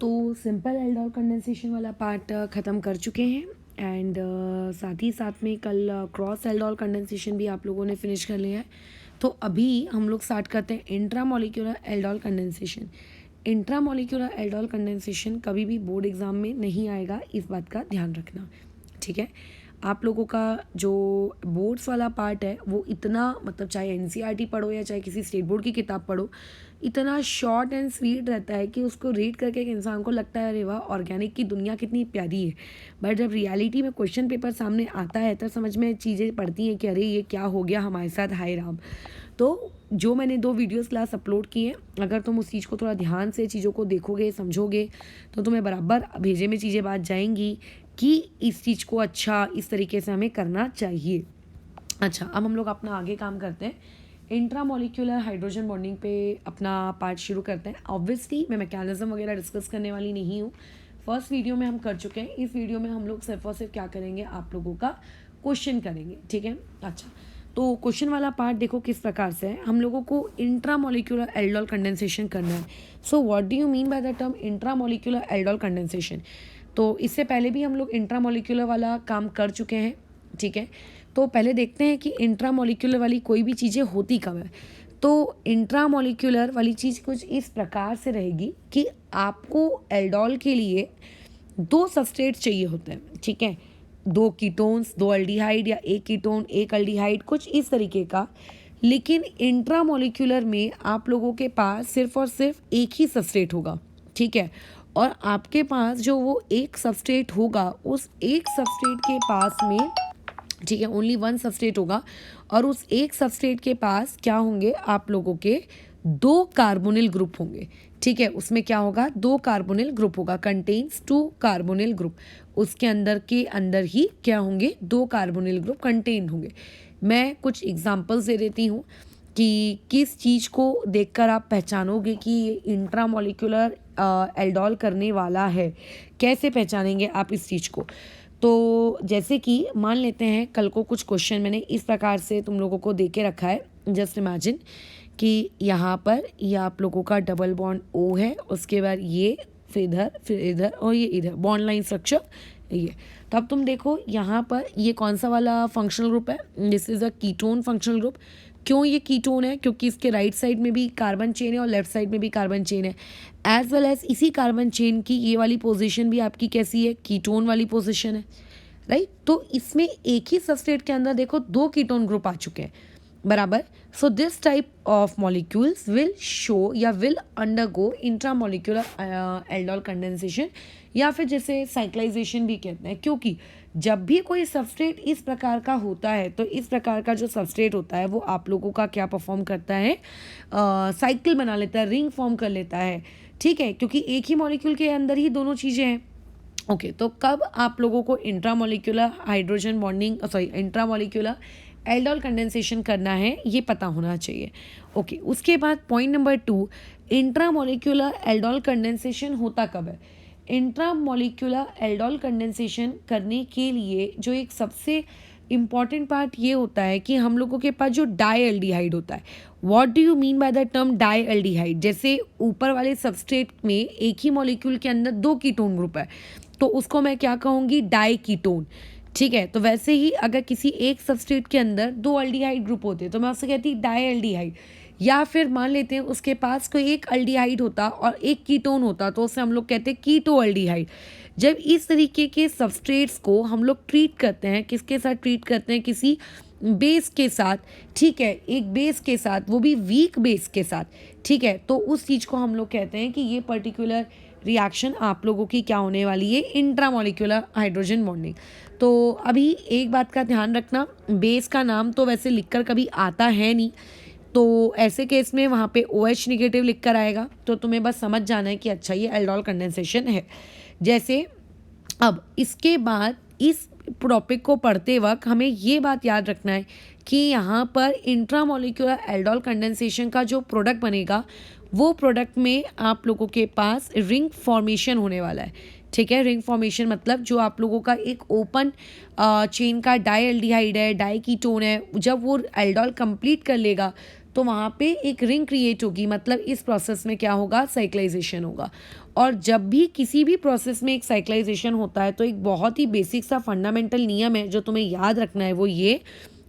तो simple aldol condensation वाला part ख़त्म कर चुके हैं एंड साथ ही साथ में कल क्रॉस एल्डोल कंडेंसेशन भी आप लोगों ने फिनिश कर लिया है। तो अभी हम लोग स्टार्ट करते हैं intramolecular aldol condensation. Intramolecular aldol condensation कभी भी बोर्ड एग्ज़ाम में नहीं आएगा, इस बात का ध्यान रखना, ठीक है। आप लोगों का जो बोर्ड्स वाला पार्ट है वो इतना, मतलब चाहे एनसीईआरटी पढ़ो या चाहे किसी स्टेट बोर्ड की किताब पढ़ो, इतना शॉर्ट एंड स्वीट रहता है कि उसको रीड करके एक इंसान को लगता है अरे वाह ऑर्गेनिक की दुनिया कितनी प्यारी है। बट जब रियलिटी में क्वेश्चन पेपर सामने आता है तब समझ में चीज़ें पड़ती हैं कि अरे ये क्या हो गया हमारे साथ, हाय राम। तो जो मैंने 2 वीडियोस क्लास अपलोड की हैं, अगर तुम उस चीज़ को थोड़ा ध्यान से चीज़ों को देखोगे समझोगे तो तुम्हें बराबर भेजे में चीज़ें बात जाएंगी कि इस चीज़ को अच्छा इस तरीके से हमें करना चाहिए। अच्छा, अब हम लोग अपना आगे काम करते हैं, इंट्रामोलिक्यूलर हाइड्रोजन बॉन्डिंग पे अपना पार्ट शुरू करते हैं। ऑब्वियसली मैं मैकेनिज्म वगैरह डिस्कस करने वाली नहीं हूँ, फर्स्ट वीडियो में हम कर चुके हैं। इस वीडियो में हम लोग सिर्फ और सिर्फ क्या करेंगे, आप लोगों का क्वेश्चन करेंगे, ठीक है। अच्छा, तो क्वेश्चन वाला पार्ट देखो किस प्रकार से है। हम लोगों को इंट्रामोलिक्यूलर एल्डोल कंडेंसेशन करना है। So what do you mean by the term intramolecular aldol condensation. तो इससे पहले भी हम लोग इंट्रामोलिक्यूलर वाला काम कर चुके हैं, ठीक है। तो पहले देखते हैं कि इंट्रामोलिक्यूलर वाली कोई भी चीज़ें होती कब है। तो इंट्रामोलिक्यूलर वाली चीज़ कुछ इस प्रकार से रहेगी कि आपको एल्डोल के लिए 2 सबस्ट्रेट चाहिए होते हैं, ठीक है। 2 कीटोन्स, 2 अल्डिहाइड या 1 कीटोन 1 अल्डिहाइड, कुछ इस तरीके का। लेकिन इंट्रामोलिक्यूलर में आप लोगों के पास सिर्फ और सिर्फ एक ही सबस्ट्रेट होगा, ठीक है। और आपके पास जो वो एक सबस्ट्रेट होगा, उस एक सबस्ट्रेट के पास में, ठीक है, ओनली 1 सबस्ट्रेट होगा और उस एक सबस्ट्रेट के पास क्या होंगे, आप लोगों के 2 कार्बोनिल ग्रुप होंगे, ठीक है। उसमें क्या होगा, 2 कार्बोनिल ग्रुप होगा, कंटेन्स 2 कार्बोनिल ग्रुप। उसके अंदर के अंदर ही क्या होंगे, 2 कार्बोनिल ग्रुप कंटेन होंगे। मैं कुछ एग्जांपल्स दे देती हूँ कि किस चीज़ को देखकर आप पहचानोगे कि ये इंट्रामोलिक्यूलर एल्डोल करने वाला है। कैसे पहचानेंगे आप इस चीज़ को। तो जैसे कि मान लेते हैं कल को कुछ क्वेश्चन मैंने इस प्रकार से तुम लोगों को दे के रखा है। जस्ट इमेजिन कि यहाँ पर ये आप लोगों का डबल बॉन्ड ओ है, उसके बाद ये फिर इधर और ये इधर बॉन्ड लाइन स्ट्रक्चर ये। तो अब तुम देखो यहाँ पर ये कौन सा वाला फंक्शनल ग्रुप है, this is a ketone functional group. क्यों ये कीटोन है, क्योंकि इसके राइट साइड में भी कार्बन चेन है और लेफ्ट साइड में भी कार्बन चेन है। एज वेल एज इसी कार्बन चेन की ये वाली पोजीशन भी आपकी कैसी है, कीटोन वाली पोजीशन है, राइट। तो इसमें एक ही सबस्ट्रेट के अंदर देखो 2 कीटोन ग्रुप आ चुके हैं, बराबर। So this type of molecules will show या will undergo intramolecular aldol condensation या फिर जैसे साइक्लाइजेशन भी कहते हैं। क्योंकि जब भी कोई सबस्ट्रेट इस प्रकार का होता है तो इस प्रकार का जो सबस्ट्रेट होता है वो आप लोगों का क्या परफॉर्म करता है, साइकिल बना लेता है, रिंग फॉर्म कर लेता है, ठीक है। क्योंकि एक ही मॉलिक्यूल के अंदर ही दोनों चीज़ें हैं। ओके, तो कब आप लोगों को intramolecular hydrogen bonding intramolecular aldol condensation करना है ये पता होना चाहिए। ओके, उसके बाद point number 2, intramolecular aldol condensation होता कब है। इंट्रामोलिक्यूलर एल्डोल कंडेंसेशन करने के लिए जो एक सबसे इम्पॉर्टेंट पार्ट ये होता है कि हम लोगों के पास जो डाईएल्डिहाइड होता है। What do you mean by the term dialdehyde. जैसे ऊपर वाले सबस्ट्रेट में एक ही मॉलिक्यूल के अंदर 2 कीटोन ग्रुप है तो उसको मैं क्या कहूँगी, डाई कीटोन, ठीक है। तो वैसे ही अगर किसी एक सबस्ट्रेट के अंदर 2 अल्डिहाइड ग्रुप होते तो मैं उससे कहती डाईएल्डिहाइड। या फिर मान लेते हैं उसके पास कोई एक अल्डिहाइड होता और एक कीटोन होता तो उससे हम लोग कहते हैं कीटो अल्डिहाइड। जब इस तरीके के सबस्ट्रेट्स को हम लोग ट्रीट करते हैं, किसके साथ ट्रीट करते हैं, किसी बेस के साथ, ठीक है, एक बेस के साथ, वो भी वीक बेस के साथ, ठीक है। तो उस चीज़ को हम लोग कहते हैं कि ये पर्टिकुलर रिएक्शन आप लोगों की क्या होने वाली है, इंट्रामोलिक्यूलर हाइड्रोजन बॉन्डिंग। तो अभी एक बात का ध्यान रखना, बेस का नाम तो वैसे लिखकर कभी आता है नहीं, तो ऐसे केस में वहाँ पे OH निगेटिव लिख कर आएगा तो तुम्हें बस समझ जाना है कि अच्छा ये एल्डोल कंडेंसेशन है। जैसे अब इसके बाद इस टॉपिक को पढ़ते वक्त हमें ये बात याद रखना है कि यहाँ पर इंट्रामोलिक्यूलर एल्डोल कंडेंसेशन का जो प्रोडक्ट बनेगा वो प्रोडक्ट में आप लोगों के पास रिंग फॉर्मेशन होने वाला है, ठीक है। रिंग फॉर्मेशन मतलब जो आप लोगों का एक ओपन चेन का डाईएल्डिहाइड है, डाई कीटोन है, जब वो एल्डोल कंप्लीट कर लेगा तो वहाँ पे एक रिंग क्रिएट होगी। मतलब इस प्रोसेस में क्या होगा, साइक्लाइजेशन होगा। और जब भी किसी भी प्रोसेस में एक साइक्लाइजेशन होता है तो एक बहुत ही बेसिक सा फंडामेंटल नियम है जो तुम्हें याद रखना है, वो ये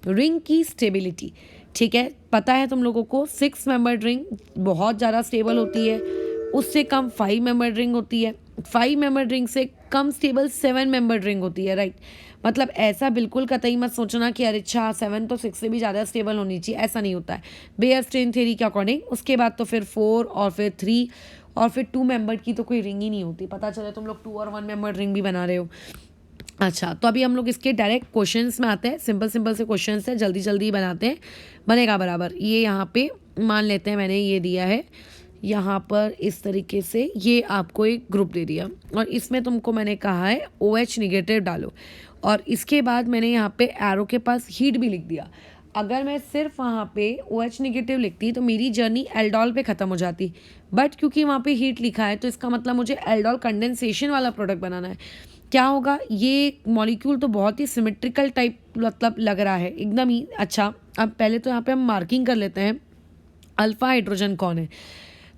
रिंग की स्टेबिलिटी। ठीक है, पता है तुम लोगों को 6 मेंबर्ड रिंग बहुत ज़्यादा स्टेबल होती है, उससे कम 5 मेंबर्ड रिंग होती है, 5 मेंबर्ड रिंग से कम स्टेबल 7 मेंबर्ड रिंग होती है, राइट। मतलब ऐसा बिल्कुल कतई मत सोचना कि अरे अच्छा 7 तो 6 से भी ज़्यादा स्टेबल होनी चाहिए, ऐसा नहीं होता है। बेयर स्ट्रेन थ्योरी के अकॉर्डिंग उसके बाद तो फिर 4 और फिर 3 और फिर 2 मेंबर्ड की तो कोई रिंग ही नहीं होती। पता चले तुम लोग 2 और 1 मेंबर्ड रिंग भी बना रहे हो। अच्छा, तो अभी हम लोग इसके डायरेक्ट क्वेश्चंस में आते हैं। सिंपल सिंपल से क्वेश्चंस है, जल्दी जल्दी बनाते हैं, बनेगा बराबर। ये यहाँ पे मान लेते हैं मैंने ये दिया है यहाँ पर इस तरीके से, ये आपको एक ग्रुप दे दिया और इसमें तुमको मैंने कहा है OH निगेटिव डालो और इसके बाद मैंने यहाँ पे एरो के पास हीट भी लिख दिया। अगर मैं सिर्फ वहाँ पे OH निगेटिव लिखती तो मेरी जर्नी एल्डोल पे ख़त्म हो जाती, बट क्योंकि वहाँ पे हीट लिखा है तो इसका मतलब मुझे एल्डोल कंडेंसेशन वाला प्रोडक्ट बनाना है। क्या होगा, ये मॉलिक्यूल तो बहुत ही सिमेट्रिकल टाइप मतलब लग रहा है एकदम ही। अच्छा, अब पहले तो यहाँ पे हम मार्किंग कर लेते हैं अल्फ़ा हाइड्रोजन कौन है।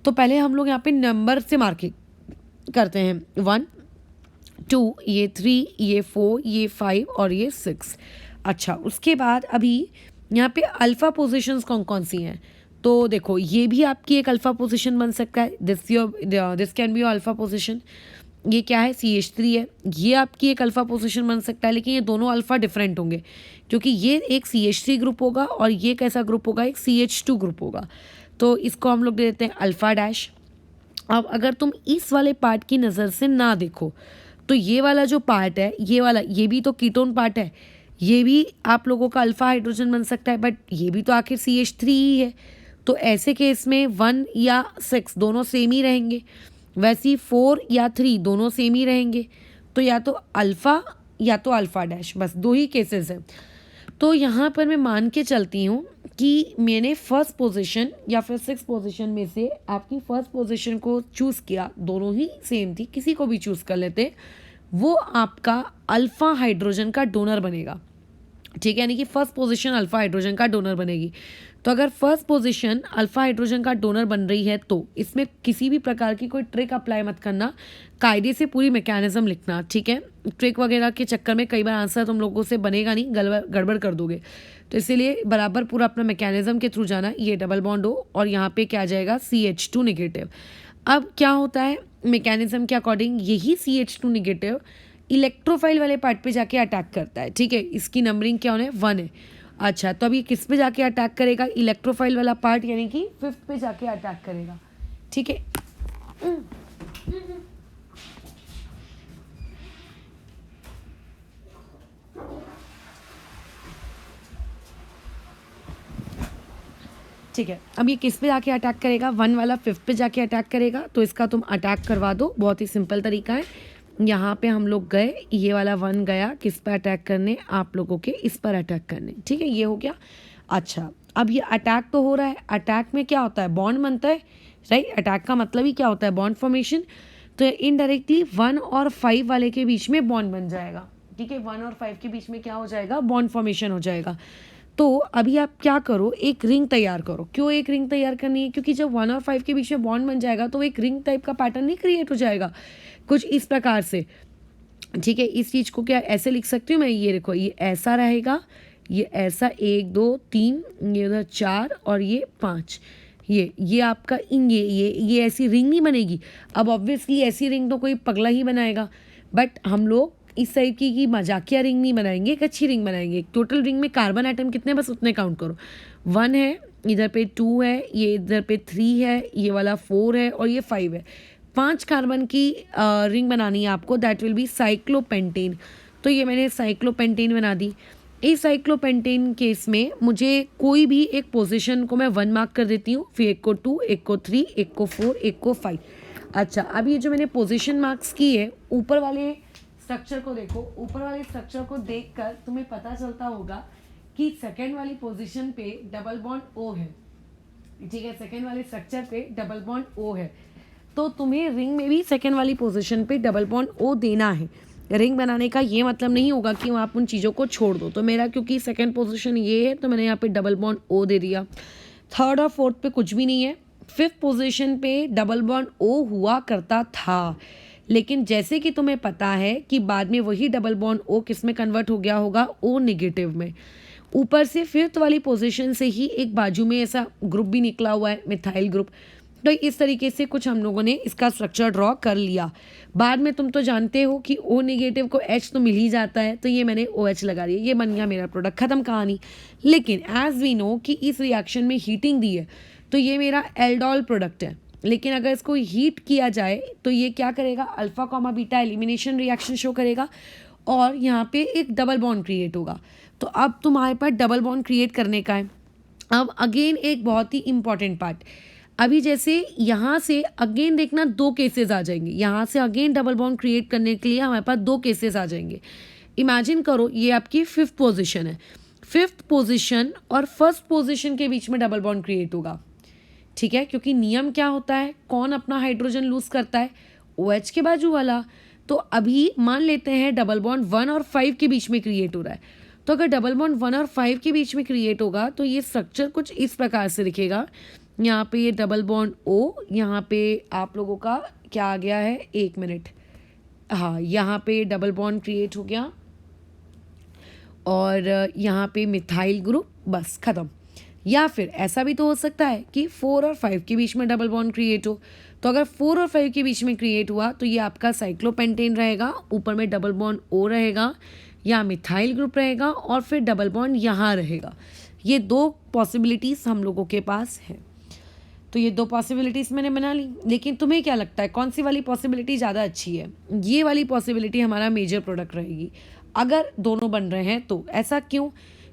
तो पहले हम लोग यहाँ पे नंबर से मार्किंग करते हैं, 1 2 ये 3 ये 4 ये 5 और ये 6। अच्छा, उसके बाद अभी यहाँ पे अल्फ़ा पोजीशंस कौन कौन सी हैं, तो देखो ये भी आपकी एक अल्फ़ा पोजीशन बन सकता है, this can be your alpha position. ये क्या है, CH3 है, ये आपकी एक अल्फ़ा पोजीशन बन सकता है, लेकिन ये दोनों अल्फ़ा डिफरेंट होंगे क्योंकि ये एक CH3 ग्रुप होगा और ये कैसा ग्रुप होगा, एक CH2 ग्रुप होगा। तो इसको हम लोग दे देते हैं अल्फ़ा डैश। अब अगर तुम इस वाले पार्ट की नज़र से ना देखो तो ये वाला जो पार्ट है, ये वाला, ये भी तो कीटोन पार्ट है, ये भी आप लोगों का अल्फ़ा हाइड्रोजन बन सकता है, बट ये भी तो आखिर CH3 ही है। तो ऐसे केस में 1 या 6 दोनों सेम ही रहेंगे, वैसे ही 4 या 3 दोनों सेम ही रहेंगे। तो या तो अल्फ़ा या तो अल्फ़ा डैश, बस 2 ही केसेस हैं। तो यहाँ पर मैं मान के चलती हूँ कि मैंने फर्स्ट पोजीशन या फिर 6 पोजीशन में से आपकी फर्स्ट पोजीशन को चूज़ किया, दोनों ही सेम थी, किसी को भी चूज़ कर लेते, वो आपका अल्फ़ा हाइड्रोजन का डोनर बनेगा। ठीक है, यानी कि फर्स्ट पोजीशन अल्फ़ा हाइड्रोजन का डोनर बनेगी। तो अगर फर्स्ट पोजीशन अल्फ़ा हाइड्रोजन का डोनर बन रही है तो इसमें किसी भी प्रकार की कोई ट्रिक अप्लाई मत करना, कायदे से पूरी मैकेनिज्म लिखना। ठीक है, ट्रिक वगैरह के चक्कर में कई बार आंसर तुम लोगों से बनेगा नहीं, गड़बड़ कर दोगे, तो इसीलिए बराबर पूरा अपना मैकेनिज्म के थ्रू जाना। ये डबल बॉन्ड हो और यहाँ पे क्या आ जाएगा, CH2 निगेटिव। अब क्या होता है मैकेनिज्म के अकॉर्डिंग, यही CH2 निगेटिव इलेक्ट्रोफाइल वाले पार्ट पे जाके अटैक करता है। ठीक है, इसकी नंबरिंग क्या होने 1 है। अच्छा, तो अब ये किस पे जाके अटैक करेगा, इलेक्ट्रोफाइल वाला पार्ट, यानी कि 5th पे जाके अटैक करेगा। ठीक है, ठीक है, अब ये किस पे जाके अटैक करेगा, 1 वाला 5th पे जाके अटैक करेगा। तो इसका तुम अटैक करवा दो, बहुत ही सिंपल तरीका है। यहाँ पे हम लोग गए, ये वाला 1 गया किस पर अटैक करने, आप लोगों के इस पर अटैक करने। ठीक है, ये हो गया। अच्छा, अब ये अटैक तो हो रहा है, अटैक में क्या होता है, बॉन्ड बनता है, राइट। अटैक का मतलब ही क्या होता है, बॉन्ड फॉर्मेशन। तो इनडायरेक्टली 1 और 5 वाले के बीच में बॉन्ड बन जाएगा। ठीक है, 1 और 5 के बीच में क्या हो जाएगा, बॉन्ड फॉर्मेशन हो जाएगा। तो अभी आप क्या करो, एक रिंग तैयार करो। क्यों एक रिंग तैयार करनी है, क्योंकि जब 1 और 5 के बीच में बॉन्ड बन जाएगा तो एक रिंग टाइप का पैटर्न नहीं क्रिएट हो जाएगा, कुछ इस प्रकार से। ठीक है, इस चीज़ को क्या ऐसे लिख सकती हूँ मैं, ये देखो, ये ऐसा रहेगा, ये ऐसा 1 2 3, ये उधर 4 और ये 5, ये आपका ये ऐसी रिंग नहीं बनेगी। अब ऑब्वियसली ऐसी रिंग तो कोई पगला ही बनाएगा, बट हम लोग इस टाइप की मजाकिया रिंग नहीं बनाएंगे, एक अच्छी रिंग बनाएंगे। टोटल रिंग में कार्बन आइटम कितने, बस उतने काउंट करो। 1 है, इधर पे 2 है, ये इधर पे 3 है, ये वाला 4 है और ये 5 है। 5 कार्बन की रिंग बनानी है आपको, दैट विल बी साइक्लोपेंटेन। तो ये मैंने साइक्लोपेंटेन बना दी। इस साइक्लोपेंटेन केस में मुझे कोई भी एक पोजीशन को मैं 1 मार्क कर देती हूँ, फिर एक को 2, एक को 3, एक को 4, एक को 5। अच्छा, अब ये जो मैंने पोजीशन मार्क्स की है, ऊपर वाले स्ट्रक्चर को देखो, ऊपर वाले स्ट्रक्चर को देखकर तुम्हें पता चलता होगा कि सेकेंड वाली पोजीशन पे डबल बॉन्ड O है। ठीक है, सेकेंड वाले स्ट्रक्चर पे डबल बॉन्ड O है, तो तुम्हें रिंग में भी सेकेंड वाली पोजीशन पे डबल बॉन्ड O देना है। रिंग बनाने का ये मतलब नहीं होगा कि आप उन चीज़ों को छोड़ दो। तो मेरा क्योंकि सेकेंड पोजीशन ये है तो मैंने यहाँ पे डबल बॉन्ड O दे दिया। 3rd और 4th पे कुछ भी नहीं है, 5th पोजीशन पे डबल बॉन्ड O हुआ करता था, लेकिन जैसे कि तुम्हें पता है कि बाद में वही डबल बॉन्ड O किस में कन्वर्ट हो गया होगा, O नेगेटिव में। ऊपर से 5th वाली पोजीशन से ही एक बाजू में ऐसा ग्रुप भी निकला हुआ है, मिथाइल ग्रुप। तो इस तरीके से कुछ हम लोगों ने इसका स्ट्रक्चर ड्रॉ कर लिया। बाद में तुम तो जानते हो कि O नेगेटिव को H तो मिल ही जाता है, तो ये मैंने OH लगा दिया, ये बन गया मेरा प्रोडक्ट, ख़त्म कहानी। लेकिन एज वी नो कि इस रिएक्शन में हीटिंग दी है, तो ये मेरा एल्डोल प्रोडक्ट है। लेकिन अगर इसको हीट किया जाए तो ये क्या करेगा, alpha comma beta elimination reaction show करेगा और यहाँ पे एक डबल बॉन्ड क्रिएट होगा। तो अब तुम्हारे पास डबल बॉन्ड क्रिएट करने का है। अब अगेन एक बहुत ही इंपॉर्टेंट पार्ट, अभी जैसे यहाँ से अगेन देखना 2 केसेस आ जाएंगे, यहाँ से अगेन डबल बॉन्ड क्रिएट करने के लिए हमारे पास 2 केसेस आ जाएंगे। इमेजिन करो ये आपकी 5th पोजीशन है, 5th पोजीशन और 1st पोजीशन के बीच में डबल बॉन्ड क्रिएट होगा, ठीक है, क्योंकि नियम क्या होता है, कौन अपना हाइड्रोजन लूज करता है, OH के बाजू वाला। तो अभी मान लेते हैं डबल बॉन्ड 1 और 5 के बीच में क्रिएट हो रहा है। तो अगर डबल बॉन्ड 1 और 5 के बीच में क्रिएट होगा तो ये स्ट्रक्चर कुछ इस प्रकार से दिखेगा। यहाँ पे ये डबल बॉन्ड O, यहाँ पे आप लोगों का क्या आ गया है, 1 मिनट, हाँ, यहाँ पे डबल बॉन्ड क्रिएट हो गया और यहाँ पे मिथाइल ग्रुप, बस ख़त्म। या फिर ऐसा भी तो हो सकता है कि 4 और 5 के बीच में डबल बॉन्ड क्रिएट हो। तो अगर 4 और 5 के बीच में क्रिएट हुआ तो ये आपका साइक्लोपेंटेन रहेगा, ऊपर में डबल बॉन्ड O रहेगा या मिथाइल ग्रुप रहेगा और फिर डबल बॉन्ड यहाँ रहेगा। ये 2 पॉसिबिलिटीज़ हम लोगों के पास है। तो ये 2 पॉसिबिलिटीज़ मैंने बना ली, लेकिन तुम्हें क्या लगता है कौन सी वाली पॉसिबिलिटी ज़्यादा अच्छी है? ये वाली पॉसिबिलिटी हमारा मेजर प्रोडक्ट रहेगी अगर दोनों बन रहे हैं तो। ऐसा क्यों?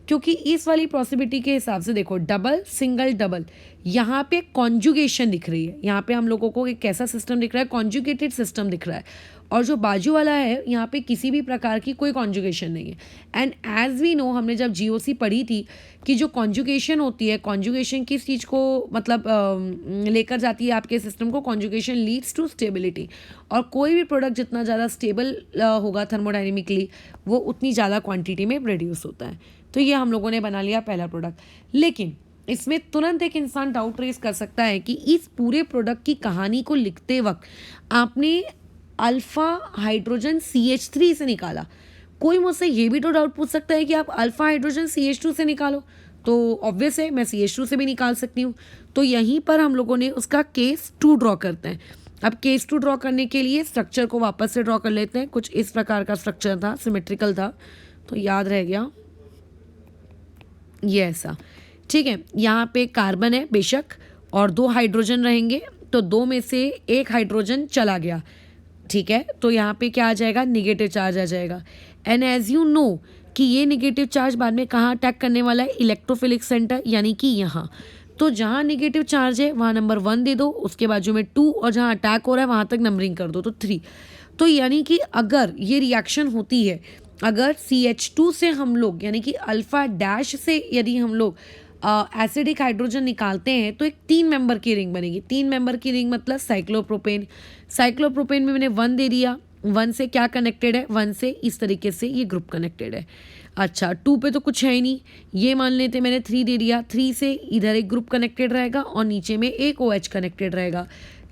क्योंकि इस वाली पॉसिबिलिटी के हिसाब से देखो, डबल सिंगल डबल, यहाँ पे कॉन्जुगेशन दिख रही है, यहाँ पे हम लोगों को एक कैसा सिस्टम दिख रहा है, कॉन्जुगेटेड सिस्टम दिख रहा है। और जो बाजू वाला है यहाँ पे किसी भी प्रकार की कोई कॉन्जुगेशन नहीं है। एंड एज वी नो, हमने जब GOC पढ़ी थी कि जो कॉन्जुगेशन होती है, कॉन्जुगेशन किस चीज़ को मतलब लेकर जाती है आपके सिस्टम को, कॉन्जुगेशन लीड्स टू स्टेबिलिटी। और कोई भी प्रोडक्ट जितना ज़्यादा स्टेबल होगा थर्मोडाइनमिकली, वो उतनी ज़्यादा क्वांटिटी में प्रोड्यूस होता है। तो ये हम लोगों ने बना लिया पहला प्रोडक्ट। लेकिन इसमें तुरंत एक इंसान डाउट रेज कर सकता है कि इस पूरे प्रोडक्ट की कहानी को लिखते वक्त आपने अल्फ़ा हाइड्रोजन CH3 से निकाला। कोई मुझसे ये भी तो डाउट पूछ सकता है कि आप अल्फ़ा हाइड्रोजन CH2 से निकालो, तो ऑब्वियस है मैं CH2 से भी निकाल सकती हूँ। तो यहीं पर हम लोगों ने उसका केस 2 ड्रॉ करते हैं। अब केस 2 ड्रॉ करने के लिए स्ट्रक्चर को वापस से ड्रॉ कर लेते हैं। कुछ इस प्रकार का स्ट्रक्चर था, सिमेट्रिकल था, तो याद रह गया ये ऐसा, ठीक है। यहाँ पे कार्बन है बेशक और 2 हाइड्रोजन रहेंगे, तो 2 में से 1 हाइड्रोजन चला गया, ठीक है। तो यहाँ पे क्या आ जाएगा, निगेटिव चार्ज आ जाएगा। एंड एज यू नो कि ये निगेटिव चार्ज बाद में कहाँ अटैक करने वाला है, इलेक्ट्रोफिलिक सेंटर, यानी कि यहाँ। तो जहाँ निगेटिव चार्ज है वहाँ नंबर 1 दे दो, उसके बाजू में 2, और जहाँ अटैक हो रहा है वहाँ तक नंबरिंग कर दो, तो 3। तो यानी कि अगर ये रिएक्शन होती है, अगर CH2 से हम लोग यानी कि अल्फ़ा डैश से यदि हम लोग एसिडिक हाइड्रोजन निकालते हैं तो एक 3 मेंबर की रिंग बनेगी। 3 मेंबर की रिंग मतलब साइक्लोप्रोपेन। साइक्लोप्रोपेन में मैंने 1 दे दिया, 1 से क्या कनेक्टेड है, 1 से इस तरीके से ये ग्रुप कनेक्टेड है। अच्छा, 2 पे तो कुछ है ही नहीं, ये मान लेते मैंने 3 दे दिया, 3 से इधर एक ग्रुप कनेक्टेड रहेगा और नीचे में एक OH कनेक्टेड रहेगा।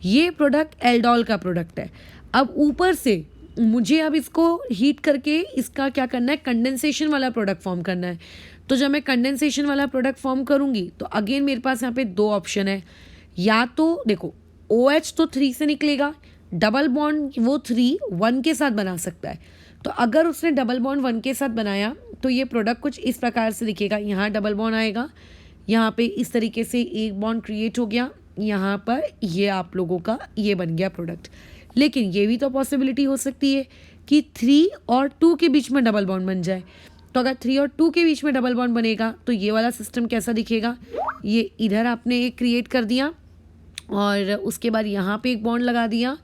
ये प्रोडक्ट एल्डोल का प्रोडक्ट है। अब ऊपर से मुझे अब इसको हीट करके इसका क्या करना है, कंडेंसेशन वाला प्रोडक्ट फॉर्म करना है। तो जब मैं कंडेंसेशन वाला प्रोडक्ट फॉर्म करूंगी तो अगेन मेरे पास यहाँ पे 2 ऑप्शन है। या तो देखो OH तो 3 से निकलेगा, डबल बॉन्ड वो 3 1 के साथ बना सकता है। तो अगर उसने डबल बॉन्ड 1 के साथ बनाया तो ये प्रोडक्ट कुछ इस प्रकार से दिखेगा। यहाँ डबल बॉन्ड आएगा, यहाँ पे इस तरीके से एक बॉन्ड क्रिएट हो गया, यहाँ पर ये आप लोगों का ये बन गया प्रोडक्ट। लेकिन ये भी तो पॉसिबिलिटी हो सकती है कि 3 और 2 के बीच में डबल बॉन्ड बन जाए। तो अगर 3 और 2 के बीच में डबल बॉन्ड बनेगा तो ये वाला सिस्टम कैसा दिखेगा, ये इधर आपने एक क्रिएट कर दिया और उसके बाद यहाँ पे एक बॉन्ड लगा दिया,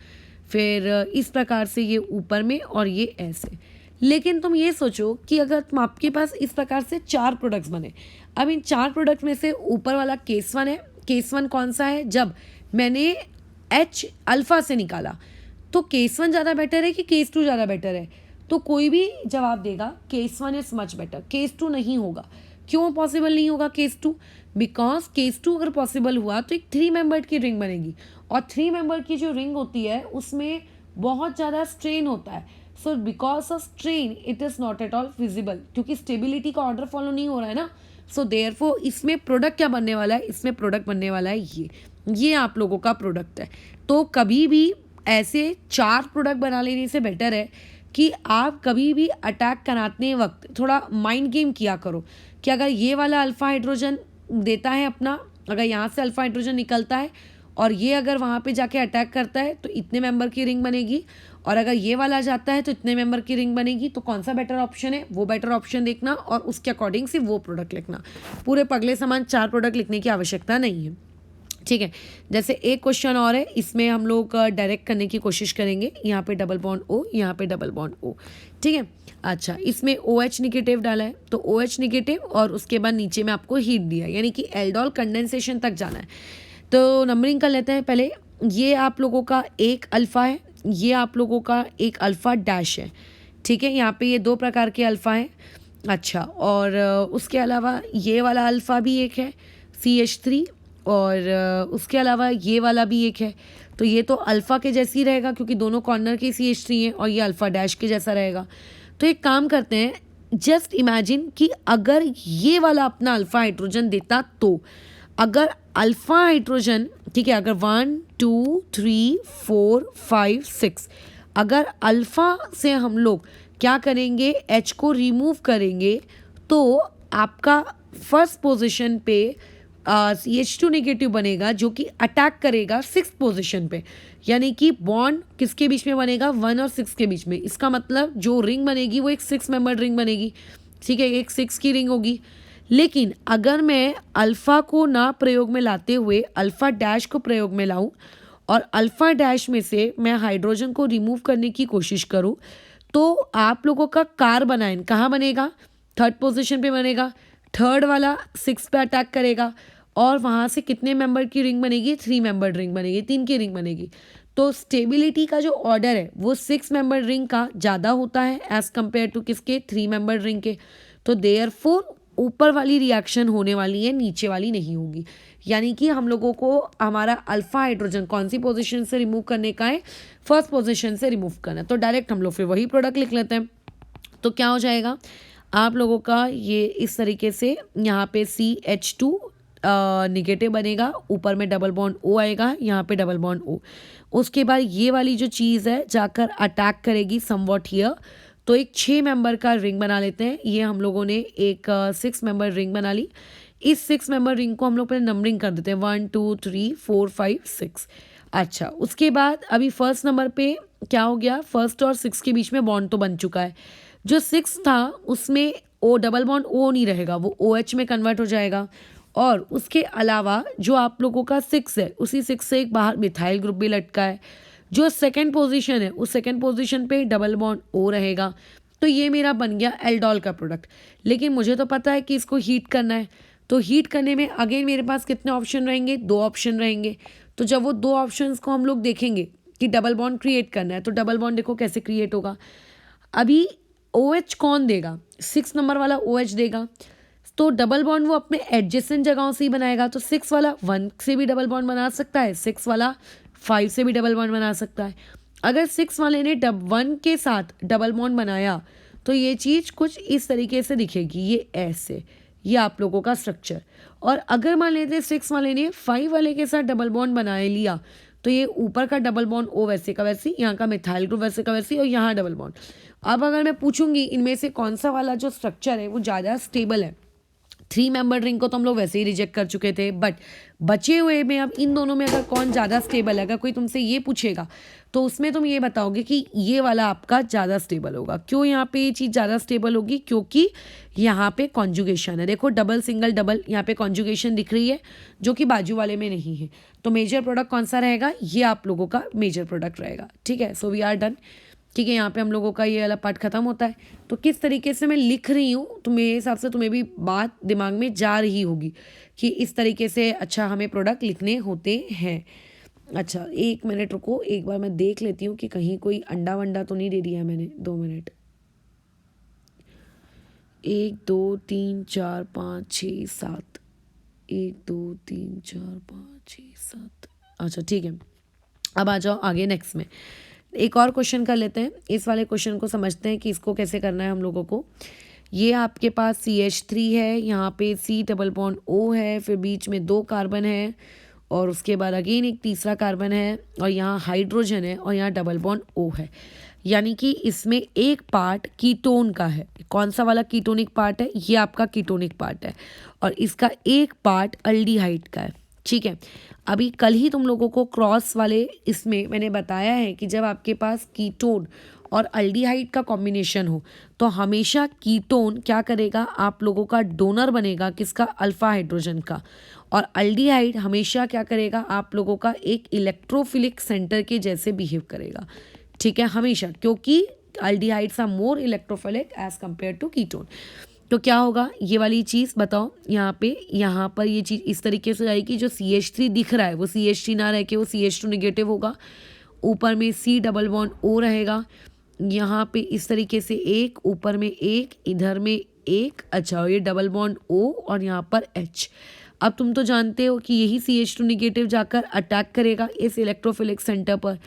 फिर इस प्रकार से ये ऊपर में और ये ऐसे। लेकिन तुम ये सोचो कि अगर तुम आपके पास इस प्रकार से 4 प्रोडक्ट्स बने, अब इन 4 प्रोडक्ट में से ऊपर वाला केस 1 है। केस 1 कौन सा है, जब मैंने H अल्फ़ा से निकाला, तो केस 1 ज़्यादा बेटर है कि केस 2 ज़्यादा बेटर है? तो कोई भी जवाब देगा case 1 is much better, case 2 नहीं होगा, क्यों पॉसिबल नहीं होगा केस 2? बिकॉज केस 2 अगर पॉसिबल हुआ तो एक 3 मेंबर्ड की रिंग बनेगी, और 3 मेंबर की जो रिंग होती है उसमें बहुत ज़्यादा स्ट्रेन होता है। So because of strain it is not at all feasible, क्योंकि स्टेबिलिटी का ऑर्डर फॉलो नहीं हो रहा है ना। सो देयरफॉर इसमें प्रोडक्ट क्या बनने वाला है? इसमें प्रोडक्ट बनने वाला है ये आप लोगों का प्रोडक्ट है। तो कभी भी ऐसे 4 प्रोडक्ट बना लेने से बेटर है कि आप कभी भी अटैक कराने वक्त थोड़ा माइंड गेम किया करो कि अगर ये वाला अल्फा हाइड्रोजन देता है अपना, अगर यहाँ से अल्फा हाइड्रोजन निकलता है और ये अगर वहाँ पे जाके अटैक करता है तो इतने मेंबर की रिंग बनेगी, और अगर ये वाला जाता है तो इतने मेंबर की रिंग बनेगी। तो कौन सा बेटर ऑप्शन है, वो बेटर ऑप्शन देखना और उसके अकॉर्डिंग से वो प्रोडक्ट लिखना। पूरे पगले समान 4 प्रोडक्ट लिखने की आवश्यकता नहीं है, ठीक है। जैसे एक क्वेश्चन और है, इसमें हम लोग डायरेक्ट करने की कोशिश करेंगे। यहाँ पे डबल बॉन्ड ओ, यहाँ पे डबल बॉन्ड ओ, ठीक है। अच्छा, इसमें OH निगेटिव डाला है तो OH निगेटिव, और उसके बाद नीचे में आपको हीट दिया, यानी कि एल्डोल कंडेंसेशन तक जाना है। तो नंबरिंग कर लेते हैं पहले। ये आप लोगों का एक अल्फ़ा है, ये आप लोगों का एक अल्फ़ा डैश है, ठीक है। यहाँ पे ये 2 प्रकार के अल्फ़ा हैं। अच्छा, और उसके अलावा ये वाला अल्फ़ा भी एक है CH3, और उसके अलावा ये वाला भी एक है। तो ये तो अल्फ़ा के जैसी रहेगा क्योंकि दोनों कॉर्नर के CH3 हैं, और ये अल्फ़ा डैश के जैसा रहेगा। तो एक काम करते हैं, जस्ट इमेजिन कि अगर ये वाला अपना अल्फ़ा हाइड्रोजन देता, तो अगर अल्फ़ा हाइड्रोजन, ठीक है, अगर 1 2 3 4 5 6, अगर अल्फ़ा से हम लोग क्या करेंगे, H को रिमूव करेंगे, तो आपका फर्स्ट पोजीशन पे CH2 नेगेटिव बनेगा जो कि अटैक करेगा 6th पोजीशन पे, यानी कि बॉन्ड किसके बीच में बनेगा, 1 और 6 के बीच में। इसका मतलब जो रिंग बनेगी वो एक 6 मेंबर रिंग बनेगी, ठीक है, एक 6 की रिंग होगी। लेकिन अगर मैं अल्फ़ा को ना प्रयोग में लाते हुए अल्फ़ा डैश को प्रयोग में लाऊं और अल्फ़ा डैश में से मैं हाइड्रोजन को रिमूव करने की कोशिश करूं, तो आप लोगों का कार्बन आयन कहाँ बनेगा, 3rd पोजीशन पे बनेगा। 3rd वाला 6 पे अटैक करेगा, और वहाँ से कितने मेंबर की रिंग बनेगी, 3 मेंबर रिंग बनेगी, 3 की रिंग बनेगी। तो स्टेबिलिटी का जो ऑर्डर है वो 6 मेंबर रिंग का ज़्यादा होता है एज़ कम्पेयर टू किसके, 3 मेंबर रिंग के। तो देयरफॉर ऊपर वाली रिएक्शन होने वाली है, नीचे वाली नहीं होगी। यानी कि हम लोगों को हमारा अल्फ़ा हाइड्रोजन कौन सी पोजीशन से रिमूव करने का है, 1st पोजीशन से रिमूव करना है। तो डायरेक्ट हम लोग फिर वही प्रोडक्ट लिख लेते हैं। तो क्या हो जाएगा आप लोगों का, ये इस तरीके से यहाँ पे CH2 निगेटिव बनेगा, ऊपर में डबल बॉन्ड O आएगा, यहाँ पे डबल बॉन्ड O। उसके बाद ये वाली जो चीज़ है जाकर अटैक करेगी समवॉट हियर, तो एक 6 मेंबर का रिंग बना लेते हैं। ये हम लोगों ने एक 6 मेंबर रिंग बना ली। इस 6 मेंबर रिंग को हम लोग पहले नंबरिंग कर देते हैं, 1 2 3 4 5 6। अच्छा, उसके बाद अभी फर्स्ट नंबर पे क्या हो गया, 1st और 6 के बीच में बॉन्ड तो बन चुका है। जो 6 था उसमें O डबल बॉन्ड O नहीं रहेगा, वो OH में कन्वर्ट हो जाएगा। और उसके अलावा जो आप लोगों का 6 है, उसी 6 से एक बाहर मिथाइल ग्रुप भी लटका है। जो 2nd पोजीशन है उस 2nd पोजीशन पे डबल बॉन्ड O रहेगा। तो ये मेरा बन गया एल्डोल का प्रोडक्ट। लेकिन मुझे तो पता है कि इसको हीट करना है, तो हीट करने में अगेन मेरे पास कितने ऑप्शन रहेंगे, 2 ऑप्शन रहेंगे। तो जब वो 2 ऑप्शंस को हम लोग देखेंगे कि डबल बॉन्ड क्रिएट करना है, तो डबल बॉन्ड देखो कैसे क्रिएट होगा। अभी OH कौन देगा, 6 नंबर वाला OH देगा, तो डबल बॉन्ड वो अपने एडजेसेंट जगहों से ही बनाएगा। तो 6 वाला 1 से भी डबल बॉन्ड बना सकता है, 6 वाला 5 से भी डबल बॉन्ड बना सकता है। अगर 6 वाले ने 1 के साथ डबल बॉन्ड बनाया तो ये चीज़ कुछ इस तरीके से दिखेगी, ये ऐसे, ये आप लोगों का स्ट्रक्चर। और अगर मान लेते 6 वाले ने 5 वाले के साथ डबल बॉन्ड बना लिया, तो ये ऊपर का डबल बॉन्ड O वैसे का वैसी, यहाँ का मिथाइल ग्रुप वैसे का वैसी, और यहाँ डबल बॉन्ड। अब अगर मैं पूछूंगी इनमें से कौन सा वाला जो स्ट्रक्चर है वो ज़्यादा स्टेबल है, 3 मेंबर रिंग को तो हम लोग वैसे ही रिजेक्ट कर चुके थे, बट बचे हुए में अब इन दोनों में अगर कौन ज़्यादा स्टेबल है, अगर कोई तुमसे ये पूछेगा तो उसमें तुम ये बताओगे कि ये वाला आपका ज़्यादा स्टेबल होगा। क्यों यहाँ पे ये चीज़ ज़्यादा स्टेबल होगी, क्योंकि यहाँ पे कॉन्जुगेशन है। देखो डबल सिंगल डबल, यहाँ पे कॉन्जुगेशन दिख रही है जो कि बाजू वाले में नहीं है। तो मेजर प्रोडक्ट कौन सा रहेगा, ये आप लोगों का मेजर प्रोडक्ट रहेगा, ठीक है। सो वी आर डन, ठीक है। यहाँ पे हम लोगों का ये वाला पार्ट खत्म होता है। तो किस तरीके से मैं लिख रही हूँ, तो मेरे हिसाब से तुम्हें भी बात दिमाग में जा रही होगी कि इस तरीके से अच्छा हमें प्रोडक्ट लिखने होते हैं। अच्छा 1 मिनट रुको, एक बार मैं देख लेती हूँ कि कहीं कोई अंडा वंडा तो नहीं दे दिया मैंने। 2 मिनट। 1 2 3 4 5 6 7, 1 2 3 4 5 6 7। अच्छा ठीक है, अब आ जाओ आगे नेक्स्ट में। एक और क्वेश्चन कर लेते हैं, इस वाले क्वेश्चन को समझते हैं कि इसको कैसे करना है हम लोगों को। ये आपके पास CH3 है, यहाँ पे C डबल बॉन्ड O है, फिर बीच में 2 कार्बन है और उसके बाद अगेन एक तीसरा कार्बन है और यहाँ हाइड्रोजन है और यहाँ डबल बॉन्ड O है। यानी कि इसमें एक पार्ट कीटोन का है। कौन सा वाला कीटोनिक पार्ट है? ये आपका कीटोनिक पार्ट है और इसका एक पार्ट अल्डिहाइड का है। ठीक है, अभी कल ही तुम लोगों को क्रॉस वाले इसमें मैंने बताया है कि जब आपके पास कीटोन और अल्डिहाइड का कॉम्बिनेशन हो तो हमेशा कीटोन क्या करेगा, आप लोगों का डोनर बनेगा किसका? अल्फा हाइड्रोजन का। और अल्डिहाइड हमेशा क्या करेगा, आप लोगों का एक इलेक्ट्रोफिलिक सेंटर के जैसे बिहेव करेगा। ठीक है, हमेशा, क्योंकि aldehydes are more electrophilic as compare to ketone. तो क्या होगा ये वाली चीज़ बताओ, यहाँ पर ये चीज़ इस तरीके से आएगी, जो CH3 दिख रहा है वो CH3 ना रह के वो CH2 निगेटिव होगा, ऊपर में C डबल बॉन्ड O रहेगा, यहाँ पे इस तरीके से एक, ऊपर में एक, इधर में एक। अच्छा, ये डबल बॉन्ड O और यहाँ पर H। अब तुम तो जानते हो कि यही CH2 निगेटिव जाकर अटैक करेगा इस इलेक्ट्रोफिलिक सेंटर पर।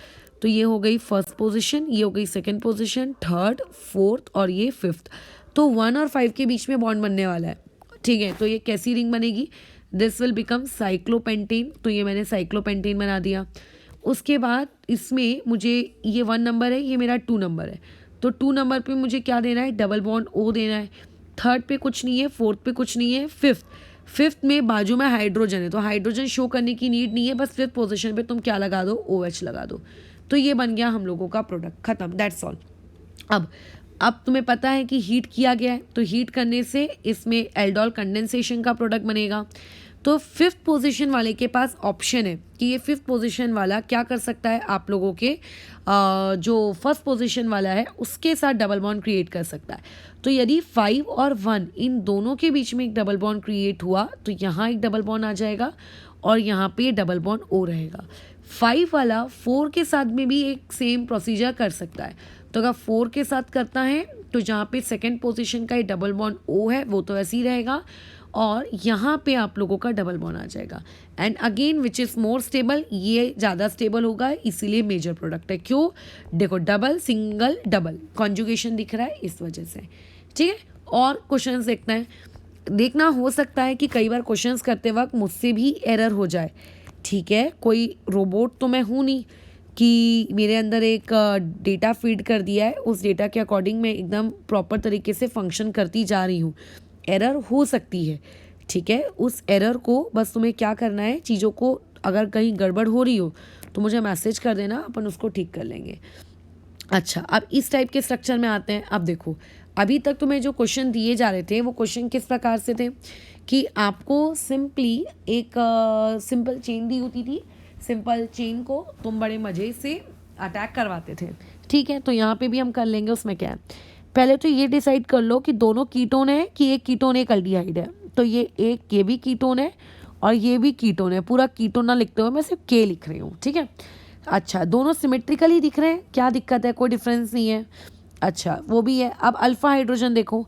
तो ये हो गई फर्स्ट पोजीशन, ये हो गई सेकंड पोजीशन, थर्ड, फोर्थ और ये फिफ्थ। तो 1 और 5 के बीच में बॉन्ड बनने वाला है। ठीक है, तो ये कैसी रिंग बनेगी? This will become cyclopentane. तो ये मैंने साइक्लोपेंटेन बना दिया। उसके बाद इसमें मुझे ये 1 नंबर है, ये मेरा 2 नंबर है, तो 2 नंबर पे मुझे क्या देना है? डबल बॉन्ड O देना है। थर्ड पे कुछ नहीं है, फोर्थ पे कुछ नहीं है, फिफ्थ में बाजू में हाइड्रोजन है, तो हाइड्रोजन शो करने की नीड नहीं है, बस फिफ्थ पोजीशन पे तुम क्या लगा दो? OH लगा दो। तो ये बन गया हम लोगों का प्रोडक्ट, खत्म, दैट्स ऑल। अब तुम्हें पता है कि हीट किया गया है, तो हीट करने से इसमें एल्डोल कंडेंसेशन का प्रोडक्ट बनेगा। तो फिफ्थ पोजीशन वाले के पास ऑप्शन है कि ये फिफ्थ पोजीशन वाला क्या कर सकता है, आप लोगों के जो फर्स्ट पोजीशन वाला है उसके साथ डबल बॉन्ड क्रिएट कर सकता है। तो यदि 5 और 1 इन दोनों के बीच में एक डबल बॉन्ड क्रिएट हुआ तो यहाँ एक डबल बॉन्ड आ जाएगा और यहाँ पे डबल बॉन्ड O रहेगा। 5 वाला 4 के साथ में भी एक सेम प्रोसीजर कर सकता है। तो अगर 4 के साथ करता है तो जहाँ पे सेकेंड पोजीशन का ये डबल बॉन्ड O है वो तो ऐसे ही रहेगा और यहाँ पे आप लोगों का डबल बॉन्ड आ जाएगा। And again which is more stable, ये ज़्यादा स्टेबल होगा, इसीलिए मेजर प्रोडक्ट है। क्यों? देखो, डबल सिंगल डबल कॉन्जुगेशन दिख रहा है इस वजह से। ठीक है, और क्वेश्चन देखते हैं। देखना, हो सकता है कि कई बार क्वेश्चंस करते वक्त मुझसे भी एरर हो जाए। ठीक है, कोई रोबोट तो मैं हूँ नहीं कि मेरे अंदर एक डेटा फीड कर दिया है, उस डेटा के अकॉर्डिंग मैं एकदम प्रॉपर तरीके से फंक्शन करती जा रही हूँ। एरर हो सकती है, ठीक है, उस एरर को बस तुम्हें क्या करना है, चीज़ों को अगर कहीं गड़बड़ हो रही हो तो मुझे मैसेज कर देना, अपन उसको ठीक कर लेंगे। अच्छा, अब इस टाइप के स्ट्रक्चर में आते हैं। अब देखो, अभी तक तुम्हें जो क्वेश्चन दिए जा रहे थे वो क्वेश्चन किस प्रकार से थे कि आपको सिंपली एक सिंपल चेन दी होती थी, सिंपल चेन को तुम बड़े मज़े से अटैक करवाते थे। ठीक है, तो यहाँ पे भी हम कर लेंगे। उसमें क्या है, पहले तो ये डिसाइड कर लो कि दोनों कीटोन है कि एक कीटोन एक अल्डिहाइड है। तो ये भी कीटोन है और ये भी कीटोन है। पूरा कीटोन ना लिखते हुए मैं सिर्फ के लिख रही हूँ। ठीक है, अच्छा, दोनों सिमेट्रिकली दिख रहे हैं, क्या दिक्कत है? कोई डिफरेंस नहीं है। अच्छा, वो भी है। अब अल्फा हाइड्रोजन देखो,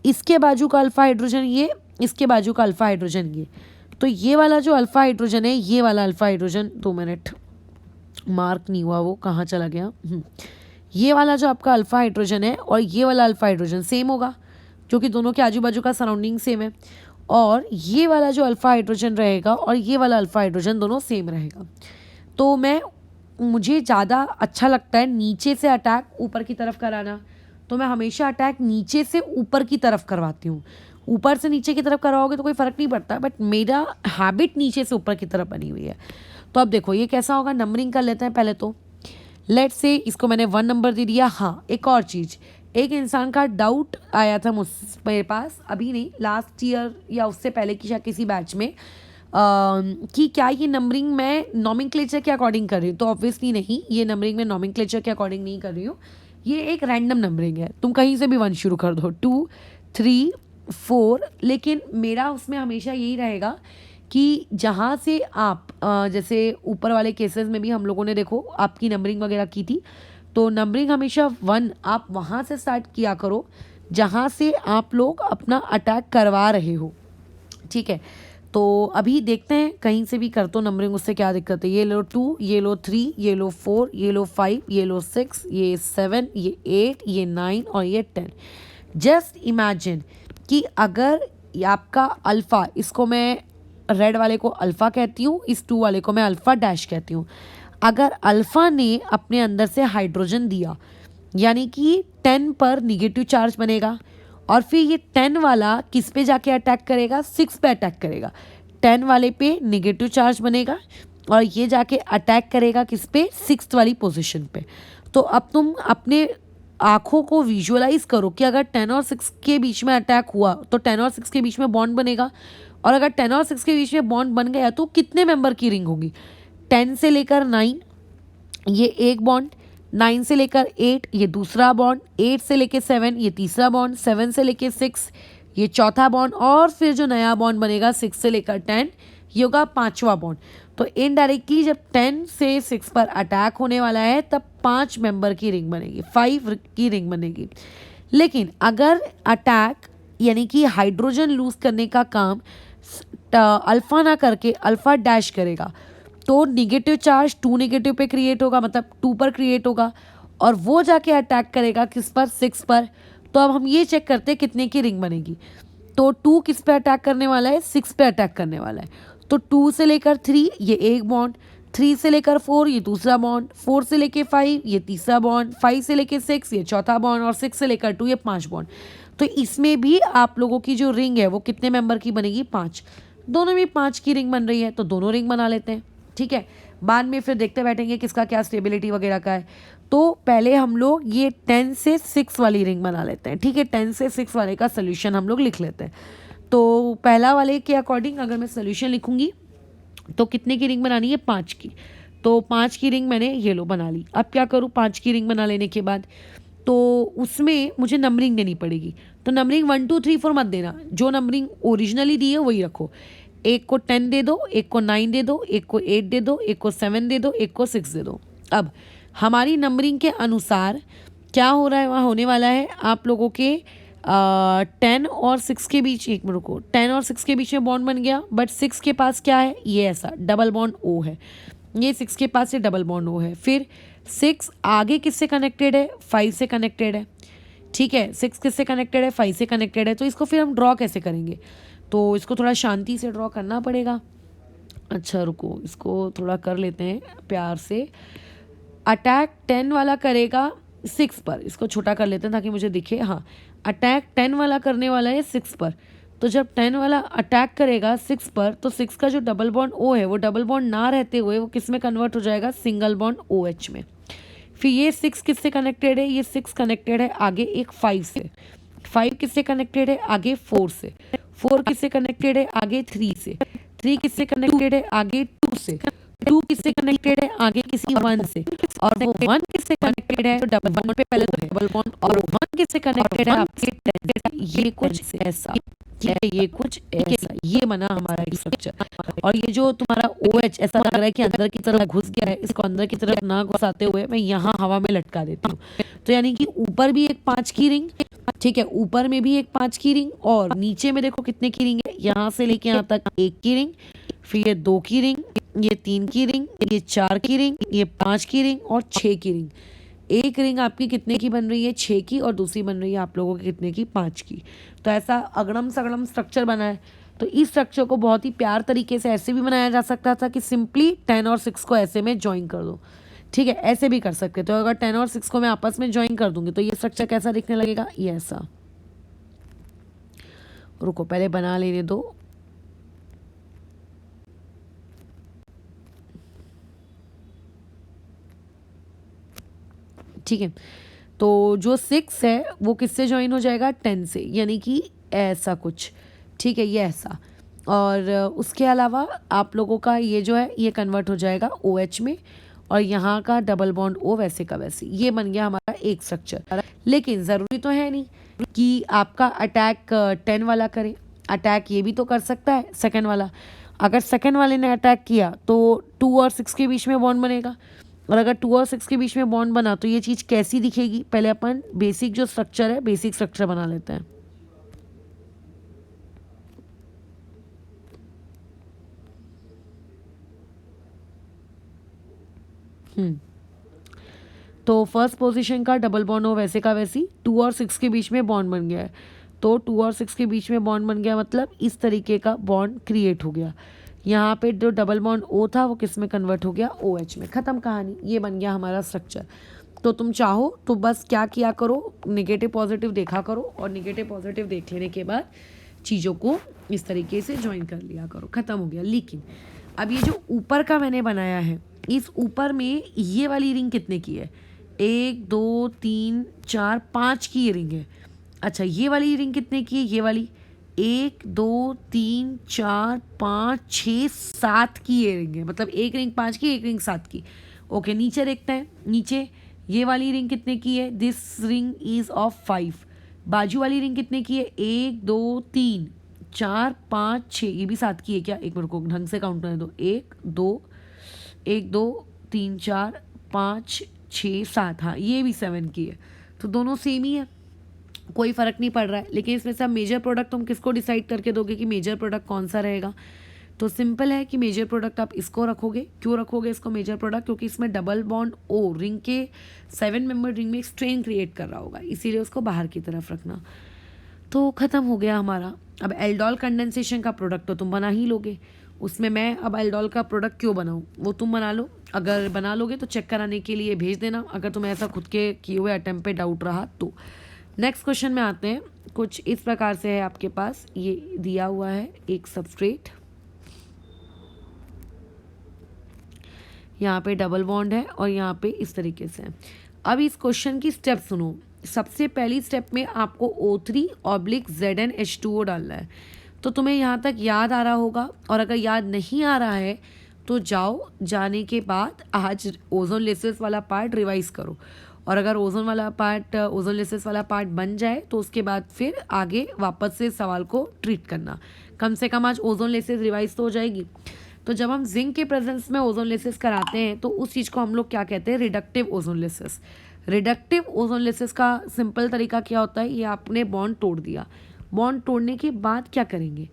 इसके बाजू का अल्फा हाइड्रोजन ये, इसके बाजू का अल्फा हाइड्रोजन ये। तो ये वाला जो अल्फा हाइड्रोजन है, ये वाला अल्फा हाइड्रोजन, 2 मिनट, मार्क नहीं हुआ, वो कहाँ चला गया? ये वाला जो आपका अल्फा हाइड्रोजन है और ये वाला अल्फा हाइड्रोजन सेम होगा क्योंकि दोनों के आजू बाजू का सराउंडिंग सेम है। और ये वाला जो अल्फा हाइड्रोजन रहेगा और ये वाला अल्फा हाइड्रोजन दोनों सेम रहेगा। तो मुझे ज़्यादा अच्छा लगता है नीचे से अटैक ऊपर की तरफ कराना, तो मैं हमेशा अटैक नीचे से ऊपर की तरफ करवाती हूँ। ऊपर से नीचे की तरफ करवाओगे तो कोई फ़र्क नहीं पड़ता, बट मेरा हैबिट नीचे से ऊपर की तरफ बनी हुई है। तो अब देखो ये कैसा होगा, नंबरिंग कर लेते हैं पहले तो। लेट्स से इसको मैंने 1 नंबर दे दिया। हाँ, एक और चीज़, एक इंसान का डाउट आया था मेरे पास, अभी नहीं, लास्ट ईयर या उससे पहले की शायद किसी बैच में, कि क्या ये नंबरिंग मैं नॉमेनक्लेचर के अकॉर्डिंग कर रही हूँ। तो ऑब्वियसली नहीं, ये नंबरिंग मैं नॉमेनक्लेचर के अकॉर्डिंग नहीं कर रही हूँ, ये एक रैंडम नंबरिंग है। तुम कहीं से भी 1 शुरू कर दो, 2 3 4, लेकिन मेरा उसमें हमेशा यही रहेगा कि जहाँ से आप जैसे ऊपर वाले केसेस में भी हम लोगों ने देखो आपकी नंबरिंग वगैरह की थी, तो नंबरिंग हमेशा 1 आप वहाँ से स्टार्ट किया करो जहाँ से आप लोग अपना अटैक करवा रहे हो। ठीक है, तो अभी देखते हैं कहीं से भी कर तो नंबरिंग, उससे क्या दिक्कत है। ये लो 2, ये लो 3, ये लो 4, ये लो 5, ये लो 6, ये 7, ये 8, ये 9 और ये 10। जस्ट इमेजिन कि अगर ये आपका अल्फ़ा, इसको मैं रेड वाले को अल्फ़ा कहती हूँ, इस 2 वाले को मैं अल्फ़ा डैश कहती हूँ। अगर अल्फ़ा ने अपने अंदर से हाइड्रोजन दिया, यानी कि 10 पर निगेटिव चार्ज बनेगा, और फिर ये 10 वाला किस पे जाके अटैक करेगा, 6 पे अटैक करेगा। 10 वाले पे निगेटिव चार्ज बनेगा और ये जाके अटैक करेगा किस पे, 6th वाली पोजीशन पे। तो अब तुम अपने आँखों को विजुअलाइज करो कि अगर 10 और 6 के बीच में अटैक हुआ तो 10 और 6 के बीच में बॉन्ड बनेगा, और अगर 10 और 6 के बीच में बॉन्ड बन गया तो कितने मेंबर की रिंग होगी। 10 से लेकर 9 ये एक बॉन्ड, 9 से लेकर 8 ये दूसरा बॉन्ड, 8 से लेकर 7 ये तीसरा बॉन्ड, 7 से लेकर 6 ये चौथा बॉन्ड, और फिर जो नया बॉन्ड बनेगा 6 से लेकर 10 ये होगा 5वां बॉन्ड। तो इनडायरेक्टली जब 10 से 6 पर अटैक होने वाला है तब 5 मेंबर की रिंग बनेगी, 5 की रिंग बनेगी। लेकिन अगर अटैक यानी कि हाइड्रोजन लूज करने का काम अल्फ़ा ना करके अल्फ़ा डैश करेगा तो निगेटिव चार्ज 2 नेगेटिव पे क्रिएट होगा, मतलब 2 पर क्रिएट होगा, और वो जाके अटैक करेगा किस पर, 6 पर। तो अब हम ये चेक करते हैं कितने की रिंग बनेगी। तो 2 किस पे अटैक करने वाला है, 6 पे अटैक करने वाला है। तो 2 से लेकर 3 ये एक बॉन्ड, 3 से लेकर 4 ये दूसरा बॉन्ड, 4 से लेकर 5 ये तीसरा बॉन्ड, 5 से लेकर 6 ये चौथा बॉन्ड, और 6 से लेकर 2 ये 5 बॉन्ड। तो इसमें भी आप लोगों की जो रिंग है वो कितने मेंबर की बनेगी, 5। दोनों में 5 की रिंग बन रही है तो दोनों रिंग बना लेते हैं। ठीक है, बाद में फिर देखते बैठेंगे किसका क्या स्टेबिलिटी वगैरह का है। तो पहले हम लोग ये 10 से 6 वाली रिंग बना लेते हैं। ठीक है, 10 से 6 वाले का सोल्यूशन हम लोग लिख लेते हैं। तो पहला वाले के अकॉर्डिंग अगर मैं सोल्यूशन लिखूंगी तो कितने की रिंग बनानी है, 5 की। तो 5 की रिंग मैंने ये लो बना ली। अब क्या करूँ, 5 की रिंग बना लेने के बाद तो उसमें मुझे नंबरिंग देनी पड़ेगी। तो नंबरिंग 1 2 3 4 मत देना, जो नंबरिंग ओरिजिनली दी है वही रखो। एक को 10 दे दो, एक को 9 दे दो, एक को 8 दे दो, एक को 7 दे दो, एक को 6 दे दो। अब हमारी नंबरिंग के अनुसार क्या हो रहा है, वहाँ होने वाला है आप लोगों के 10 और 6 के बीच, एक मिनट को, 10 और 6 के बीच में बॉन्ड बन गया, बट 6 के पास क्या है, ये ऐसा डबल बॉन्ड ओ है। ये 6 के पास ये डबल बॉन्ड ओ है। फिर 6 आगे किससे कनेक्टेड है, 5 से कनेक्टेड है। ठीक है, 6 किससे कनेक्टेड है, 5 से कनेक्टेड है। तो इसको फिर हम ड्रॉ कैसे करेंगे, तो इसको थोड़ा शांति से ड्रॉ करना पड़ेगा। अच्छा रुको, इसको थोड़ा कर लेते हैं प्यार से। अटैक 10 वाला करेगा 6 पर, इसको छोटा कर लेते हैं ताकि मुझे दिखे। हाँ, अटैक 10 वाला करने वाला है 6 पर। तो जब 10 वाला अटैक करेगा 6 पर तो 6 का जो डबल बॉन्ड ओ है वो डबल बॉन्ड ना रहते हुए वो किस में कन्वर्ट हो जाएगा, सिंगल बॉन्ड ओ एच में। फिर ये 6 किससे कनेक्टेड है, ये 6 कनेक्टेड है आगे एक 5 से। 5 किससे कनेक्टेड है, आगे 4 से। 4 किससे कनेक्टेड है, आगे 3 से। 3 किससे कनेक्टेड है, आगे 2 से। 2 किससे कनेक्टेड है, आगे किसी 1 से। और वो 1 किससे कनेक्टेड है, तो डबल बॉन्ड पे पहले तो डबल बॉन्ड, और 1 किससे कनेक्टेड है आपके 10 से। ये कुछ ऐसा, ठीक है, ये कुछ ऐसा, ये बना हमारा स्ट्रक्चर। और ये जो तुम्हारा OH ऐसा लग रहा है कि अंदर की तरफ घुस गया है, इसको अंदर की तरफ ना घुसाते हुए मैं यहाँ हवा में लटका देती हूँ। तो यानी कि ऊपर भी एक 5 की रिंग, ठीक है, ऊपर में भी एक 5 की रिंग, और नीचे में देखो कितने की रिंग है, यहाँ से लेके यहाँ तक 1 की रिंग, फिर ये 2 की रिंग, ये 3 की रिंग, ये 4 की रिंग, ये 5 की रिंग और 6 की रिंग। एक रिंग आपकी कितने की बन रही है, 6 की, और दूसरी बन रही है आप लोगों की कितने की, 5 की। तो ऐसा अगड़म सगड़म स्ट्रक्चर बना है। तो इस स्ट्रक्चर को बहुत ही प्यार तरीके से ऐसे भी बनाया जा सकता था कि सिंपली 10 और 6 को ऐसे में ज्वाइन कर दो। ठीक है, ऐसे भी कर सकते। तो अगर 10 और 6 को मैं आपस में ज्वाइन कर दूंगी तो ये स्ट्रक्चर कैसा दिखने लगेगा, ये ऐसा। रुको पहले बना लेने दो। ठीक है, तो जो 6 है वो किससे ज्वाइन हो जाएगा, 10 से, यानी कि ऐसा कुछ। ठीक है, ये ऐसा। और उसके अलावा आप लोगों का ये जो है ये कन्वर्ट हो जाएगा OH में, और यहाँ का डबल बॉन्ड O वैसे का वैसे। ये बन गया हमारा एक स्ट्रक्चर। लेकिन ज़रूरी तो है नहीं कि आपका अटैक 10 वाला करे, अटैक ये भी तो कर सकता है सेकेंड वाला। अगर सेकेंड वाले ने अटैक किया तो 2 और 6 के बीच में बॉन्ड बनेगा, और अगर 2 और 6 के बीच में बॉन्ड बना तो ये चीज़ कैसी दिखेगी, पहले अपन बेसिक जो स्ट्रक्चर है बेसिक स्ट्रक्चर बना लेते हैं। तो फर्स्ट पोजीशन का डबल बॉन्ड हो वैसे का वैसी 2 और 6 के बीच में बॉन्ड बन गया है। तो 2 और 6 के बीच में बॉन्ड बन गया मतलब इस तरीके का बॉन्ड क्रिएट हो गया। यहाँ पे जो डबल बॉन्ड ओ था वो किस में कन्वर्ट हो गया, ओ एच में। ख़त्म कहानी, ये बन गया हमारा स्ट्रक्चर। तो तुम चाहो तो बस क्या किया करो, नेगेटिव पॉजिटिव देखा करो और नेगेटिव पॉजिटिव देख लेने के बाद चीज़ों को इस तरीके से ज्वाइन कर लिया करो। ख़त्म हो गया। लेकिन अब ये जो ऊपर का मैंने बनाया है, इस ऊपर में ये वाली रिंग कितने की है, 1 2 3 4 5 की ये रिंग है। अच्छा, ये वाली रिंग कितने की है, ये वाली 1 2 3 4 5 6 7 की ये रिंग है। मतलब एक रिंग 5 की, एक रिंग 7 की। ओके, नीचे देखते हैं। नीचे ये वाली रिंग कितने की है, दिस रिंग इज ऑफ 5। बाजू वाली रिंग कितने की है, 1 2 3 4 5 6, ये भी 7 की है क्या, एक मिनट को ढंग से काउंट करने दो, 1 2 3 4 5 6 7, हाँ ये भी 7 की है। तो दोनों सेम ही है, कोई फ़र्क नहीं पड़ रहा है। लेकिन इसमें से आप मेजर प्रोडक्ट तुम किसको डिसाइड करके दोगे कि मेजर प्रोडक्ट कौन सा रहेगा। तो सिंपल है कि मेजर प्रोडक्ट आप इसको रखोगे। क्यों रखोगे इसको मेजर प्रोडक्ट, क्योंकि इसमें डबल बॉन्ड ओ रिंग के 7 मेंबर रिंग में एक स्ट्रेन क्रिएट कर रहा होगा, इसीलिए उसको बाहर की तरफ रखना। तो ख़त्म हो गया हमारा। अब एल्डोल कंडेंसेशन का प्रोडक्ट तो तुम बना ही लोगे, उसमें मैं अब एल्डोल का प्रोडक्ट क्यों बनाऊँ, वो तुम बना लो। अगर बना लोगे तो चेक कराने के लिए भेज देना, अगर तुम्हें ऐसा खुद के किए हुए अटेम्प्ट पे डाउट रहा तो। नेक्स्ट क्वेश्चन में आते हैं। कुछ इस प्रकार से है, आपके पास ये दिया हुआ है एक सबस्ट्रेट, यहाँ पे डबल बॉन्ड है और यहाँ पे इस तरीके से है। अब इस क्वेश्चन की स्टेप सुनो। सबसे पहली स्टेप में आपको O3/ZnH2O डालना है। तो तुम्हें यहाँ तक याद आ रहा होगा, और अगर याद नहीं आ रहा है तो जाने के बाद आज ओजोन लेसेस वाला पार्ट रिवाइज करो, और अगर ओजोन लेसेस वाला पार्ट बन जाए तो उसके बाद फिर आगे वापस से सवाल को ट्रीट करना। कम से कम आज ओजोन लेसेस रिवाइज तो हो जाएगी। तो जब हम जिंक के प्रेजेंस में ओजोन लेसेस कराते हैं तो उस चीज़ को हम लोग क्या कहते हैं, reductive ozone laces. Reductive ozone laces का सिंपल तरीका क्या होता है, ये आपने बॉन्ड तोड़ दिया, बॉन्ड तोड़ने के बाद क्या करेंगे,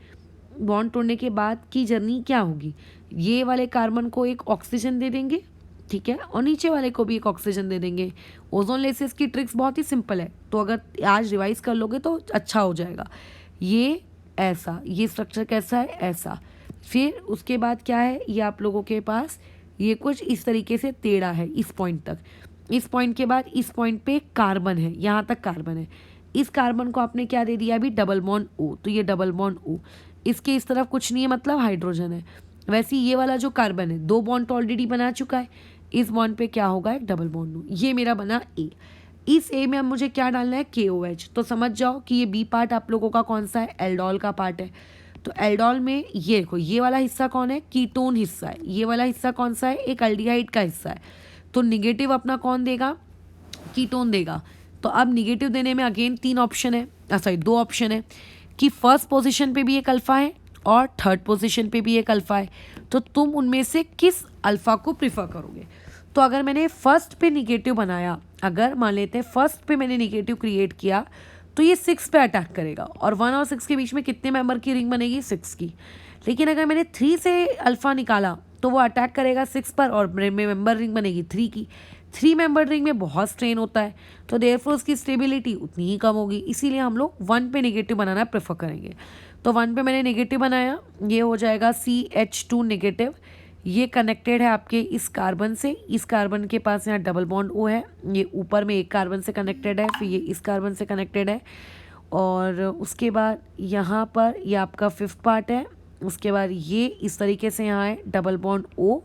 बॉन्ड तोड़ने के बाद की जर्नी क्या होगी, ये वाले कार्बन को एक ऑक्सीजन दे देंगे, ठीक है, और नीचे वाले को भी एक ऑक्सीजन दे देंगे। ओजोन लेसेस की ट्रिक्स बहुत ही सिंपल है, तो अगर आज रिवाइज कर लोगे तो अच्छा हो जाएगा। ये ऐसा, ये स्ट्रक्चर कैसा है, ऐसा। फिर उसके बाद क्या है, ये आप लोगों के पास ये कुछ इस तरीके से टेढ़ा है इस पॉइंट तक। इस पॉइंट के बाद इस पॉइंट पे कार्बन है, यहाँ तक कार्बन है। इस कार्बन को आपने क्या दे दिया अभी, डबल बॉन्ड ओ। तो ये डबल बॉन्ड ओ, इसके इस तरफ कुछ नहीं है, मतलब हाइड्रोजन है। वैसे ये वाला जो कार्बन है 2 बॉन्ड तो ऑलरेडी बना चुका है, इस बॉन्ड पे क्या होगा, एक डबल बॉन्ड ओ। ये मेरा बना ए। इस ए में अब मुझे क्या डालना है, KOH। तो समझ जाओ कि ये बी पार्ट आप लोगों का कौन सा है, एल्डोल का पार्ट है। तो एल्डोल में ये देखो, ये वाला हिस्सा कौन है, कीटोन हिस्सा है। ये वाला हिस्सा कौन सा है, एक अल्डिहाइड का हिस्सा है। तो निगेटिव अपना कौन देगा, कीटोन देगा। तो अब निगेटिव देने में अगेन 3 ऑप्शन है, सॉरी 2 ऑप्शन है, कि फर्स्ट पोजीशन पे भी एक अल्फा है और थर्ड पोजीशन पे भी एक अल्फा है। तो तुम उनमें से किस अल्फा को प्रिफर करोगे। तो अगर मैंने फर्स्ट पे निगेटिव बनाया, अगर मान लेते हैं फर्स्ट पे मैंने निगेटिव क्रिएट किया, तो ये 6 पे अटैक करेगा, और 1 और 6 के बीच में कितने मेंबर की रिंग बनेगी, 6 की। लेकिन अगर मैंने 3 से अल्फा निकाला तो वो अटैक करेगा 6 पर, और मेंबर रिंग बनेगी 3 की। 3 मेंबर रिंग में बहुत स्ट्रेन होता है, तो देयरफॉर उसकी स्टेबिलिटी उतनी ही कम होगी, इसीलिए हम लोग 1 पे नेगेटिव बनाना प्रेफर करेंगे। तो 1 पे मैंने नेगेटिव बनाया, ये हो जाएगा CH2 नेगेटिव। ये कनेक्टेड है आपके इस कार्बन से, इस कार्बन के पास यहाँ डबल बॉन्ड ओ है, ये ऊपर में एक कार्बन से कनेक्टेड है, फिर ये इस कार्बन से कनेक्टेड है, और उसके बाद यहाँ पर ये आपका 5th पार्ट है। उसके बाद ये इस तरीके से यहाँ है डबल बॉन्ड ओ,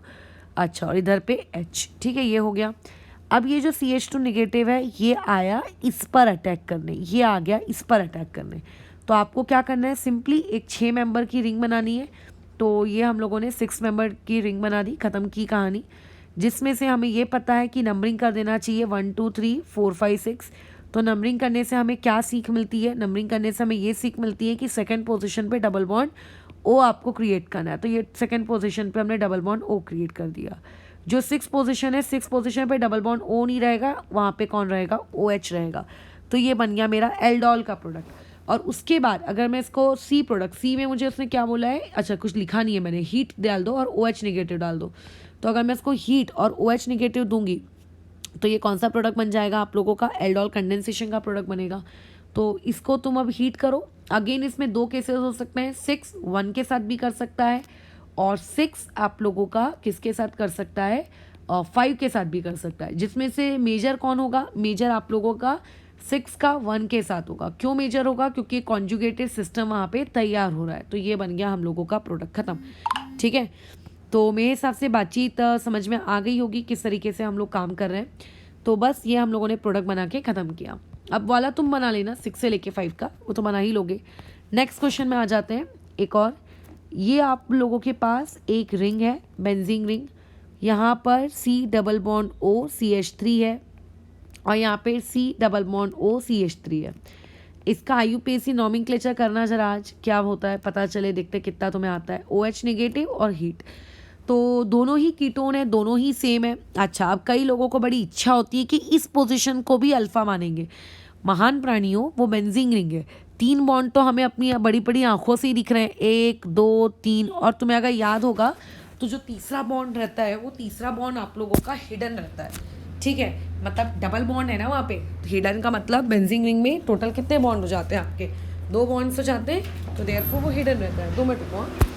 अच्छा, और इधर पे H, ठीक है, ये हो गया। अब ये जो CH2 नेगेटिव है ये आया इस पर अटैक करने, ये आ गया इस पर अटैक करने। तो आपको क्या करना है, सिंपली एक 6 मेंबर की रिंग बनानी है। तो ये हम लोगों ने 6 मेंबर की रिंग बना दी, ख़त्म की कहानी। जिसमें से हमें ये पता है कि नंबरिंग कर देना चाहिए 1 2 3 4 5 6। तो नंबरिंग करने से हमें क्या सीख मिलती है, नंबरिंग करने से हमें ये सीख मिलती है कि सेकंड पोजीशन पे डबल बॉन्ड ओ आपको क्रिएट करना है। तो ये सेकंड पोजीशन पे हमने डबल बॉन्ड ओ क्रिएट कर दिया। जो 6 पोजीशन है, 6 पोजीशन पे डबल बॉन्ड O नहीं रहेगा, वहाँ पे कौन रहेगा, OH रहेगा। तो ये बन गया मेरा एल्डोल का प्रोडक्ट। और उसके बाद अगर मैं इसको सी प्रोडक्ट, सी में मुझे उसने क्या बोला है, अच्छा कुछ लिखा नहीं है मैंने, हीट डाल दो और OH नेगेटिव डाल दो। तो अगर मैं इसको हीट और OH नेगेटिव दूंगी तो ये कौन सा प्रोडक्ट बन जाएगा आप लोगों का, एल्डोल कंडेंसेशन का प्रोडक्ट बनेगा। तो इसको तुम अब हीट करो। अगेन इसमें 2 केसेस हो सकते हैं, 6 1 के साथ भी कर सकता है और 6 आप लोगों का किसके साथ कर सकता है, 5 के साथ भी कर सकता है। जिसमें से मेजर कौन होगा, मेजर आप लोगों का 6 का 1 के साथ होगा। क्यों मेजर होगा, क्योंकि कॉन्जुगेटेड सिस्टम वहाँ पे तैयार हो रहा है। तो ये बन गया हम लोगों का प्रोडक्ट खत्म। ठीक है, तो मेरे हिसाब से बातचीत समझ में आ गई होगी किस तरीके से हम लोग काम कर रहे हैं। तो बस ये हम लोगों ने प्रोडक्ट बना के ख़त्म किया। अब वाला तुम बना लेना 6 से लेके 5 का, वो तो बना ही लोगे। नेक्स्ट क्वेश्चन में आ जाते हैं। एक और, ये आप लोगों के पास एक रिंग है, बेंजीन रिंग। यहाँ पर C double bond O CH3 है और यहाँ पे C double bond O CH3 है। इसका IUPAC नॉमेनक्लेचर करना जरा आज, क्या होता है पता चले, देखते कितना तुम्हें आता है। OH नेगेटिव और हीट, तो दोनों ही कीटोन है, दोनों ही सेम है। अच्छा, अब कई लोगों को बड़ी इच्छा होती है कि इस पोजीशन को भी अल्फा मानेंगे। महान प्राणियों, वो बेंजीन रिंग है। 3 बॉन्ड तो हमें अपनी बड़ी बड़ी आंखों से ही दिख रहे हैं, 1 2 3। और तुम्हें अगर याद होगा तो जो तीसरा बॉन्ड रहता है, वो तीसरा बॉन्ड आप लोगों का हिडन रहता है। ठीक है, मतलब डबल बॉन्ड है ना वहाँ पे, हिडन का मतलब बेंजीन रिंग में टोटल कितने बॉन्ड हो जाते हैं आपके, 2 बॉन्ड्स हो जाते हैं, तो देयरफॉर वो हिडन रहता है। 2 मिनट रुको।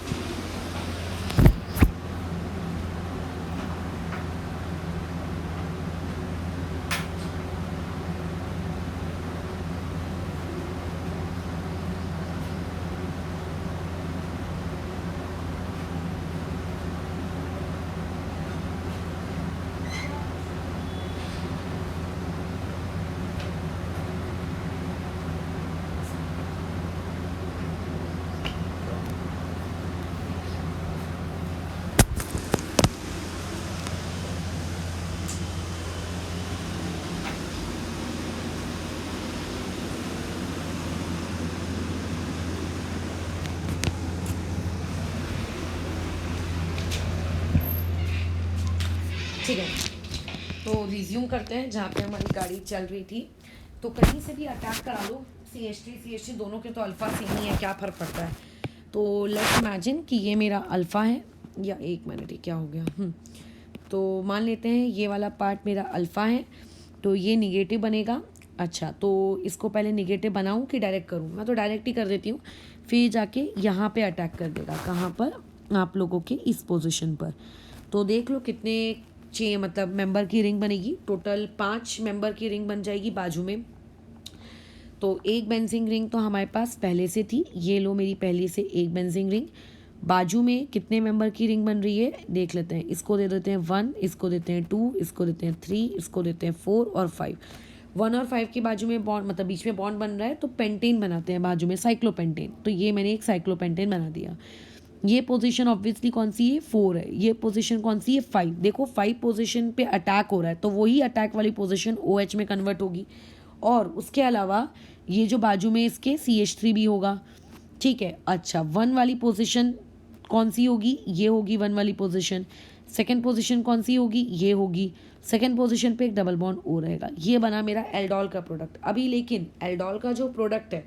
ठीक है, तो रिज्यूम करते हैं जहाँ पे हमारी गाड़ी चल रही थी। तो कहीं से भी अटैक करा लो, CH3 दोनों के तो अल्फ़ा सेम ही है, क्या फ़र्क पड़ता है। तो लेट्स इमेजिन कि ये मेरा अल्फ़ा है, या 1 मिनट ही क्या हो गया, तो मान लेते हैं ये वाला पार्ट मेरा अल्फ़ा है, तो ये निगेटिव बनेगा। अच्छा, तो इसको पहले निगेटिव बनाऊँ कि डायरेक्ट करूँ, मैं तो डायरेक्ट ही कर देती हूँ। फिर जाके यहाँ पे अटैक कर देगा, कहाँ पर, आप लोगों के इस पोजीशन पर। तो देख लो कितने मतलब मेंबर की रिंग बनेगी, टोटल 5 मेंबर की रिंग बन जाएगी बाजू में। तो एक बेंजीन रिंग तो हमारे पास पहले से थी, ये लो मेरी पहले से एक बेंजीन रिंग। बाजू में कितने मेंबर की रिंग बन रही है देख लेते हैं। इसको दे देते हैं 1, इसको देते हैं 2, इसको देते हैं 3, इसको देते हैं 4 और 5। 1 और 5 के बाजू में बॉन्ड, मतलब बीच में बॉन्ड बन रहा है, तो पेंटेन बनाते हैं बाजू में, साइक्लोपेंटेन। तो ये मैंने एक साइक्लोपेंटेन बना दिया। ये पोजीशन ऑब्वियसली कौन सी है, 4 है। ये पोजीशन कौन सी है, 5। देखो 5 पोजीशन पे अटैक हो रहा है, तो वही अटैक वाली पोजीशन OH में कन्वर्ट होगी। और उसके अलावा ये जो बाजू में इसके CH3 भी होगा। ठीक है, अच्छा 1 वाली पोजीशन कौन सी होगी, ये होगी 1 वाली पोजीशन। सेकेंड पोजीशन कौन सी होगी, ये होगी। सेकेंड पोजीशन पे एक डबल बॉन्ड O रहेगा। ये बना मेरा एल्डोल का प्रोडक्ट। अभी लेकिन एल्डोल का जो प्रोडक्ट है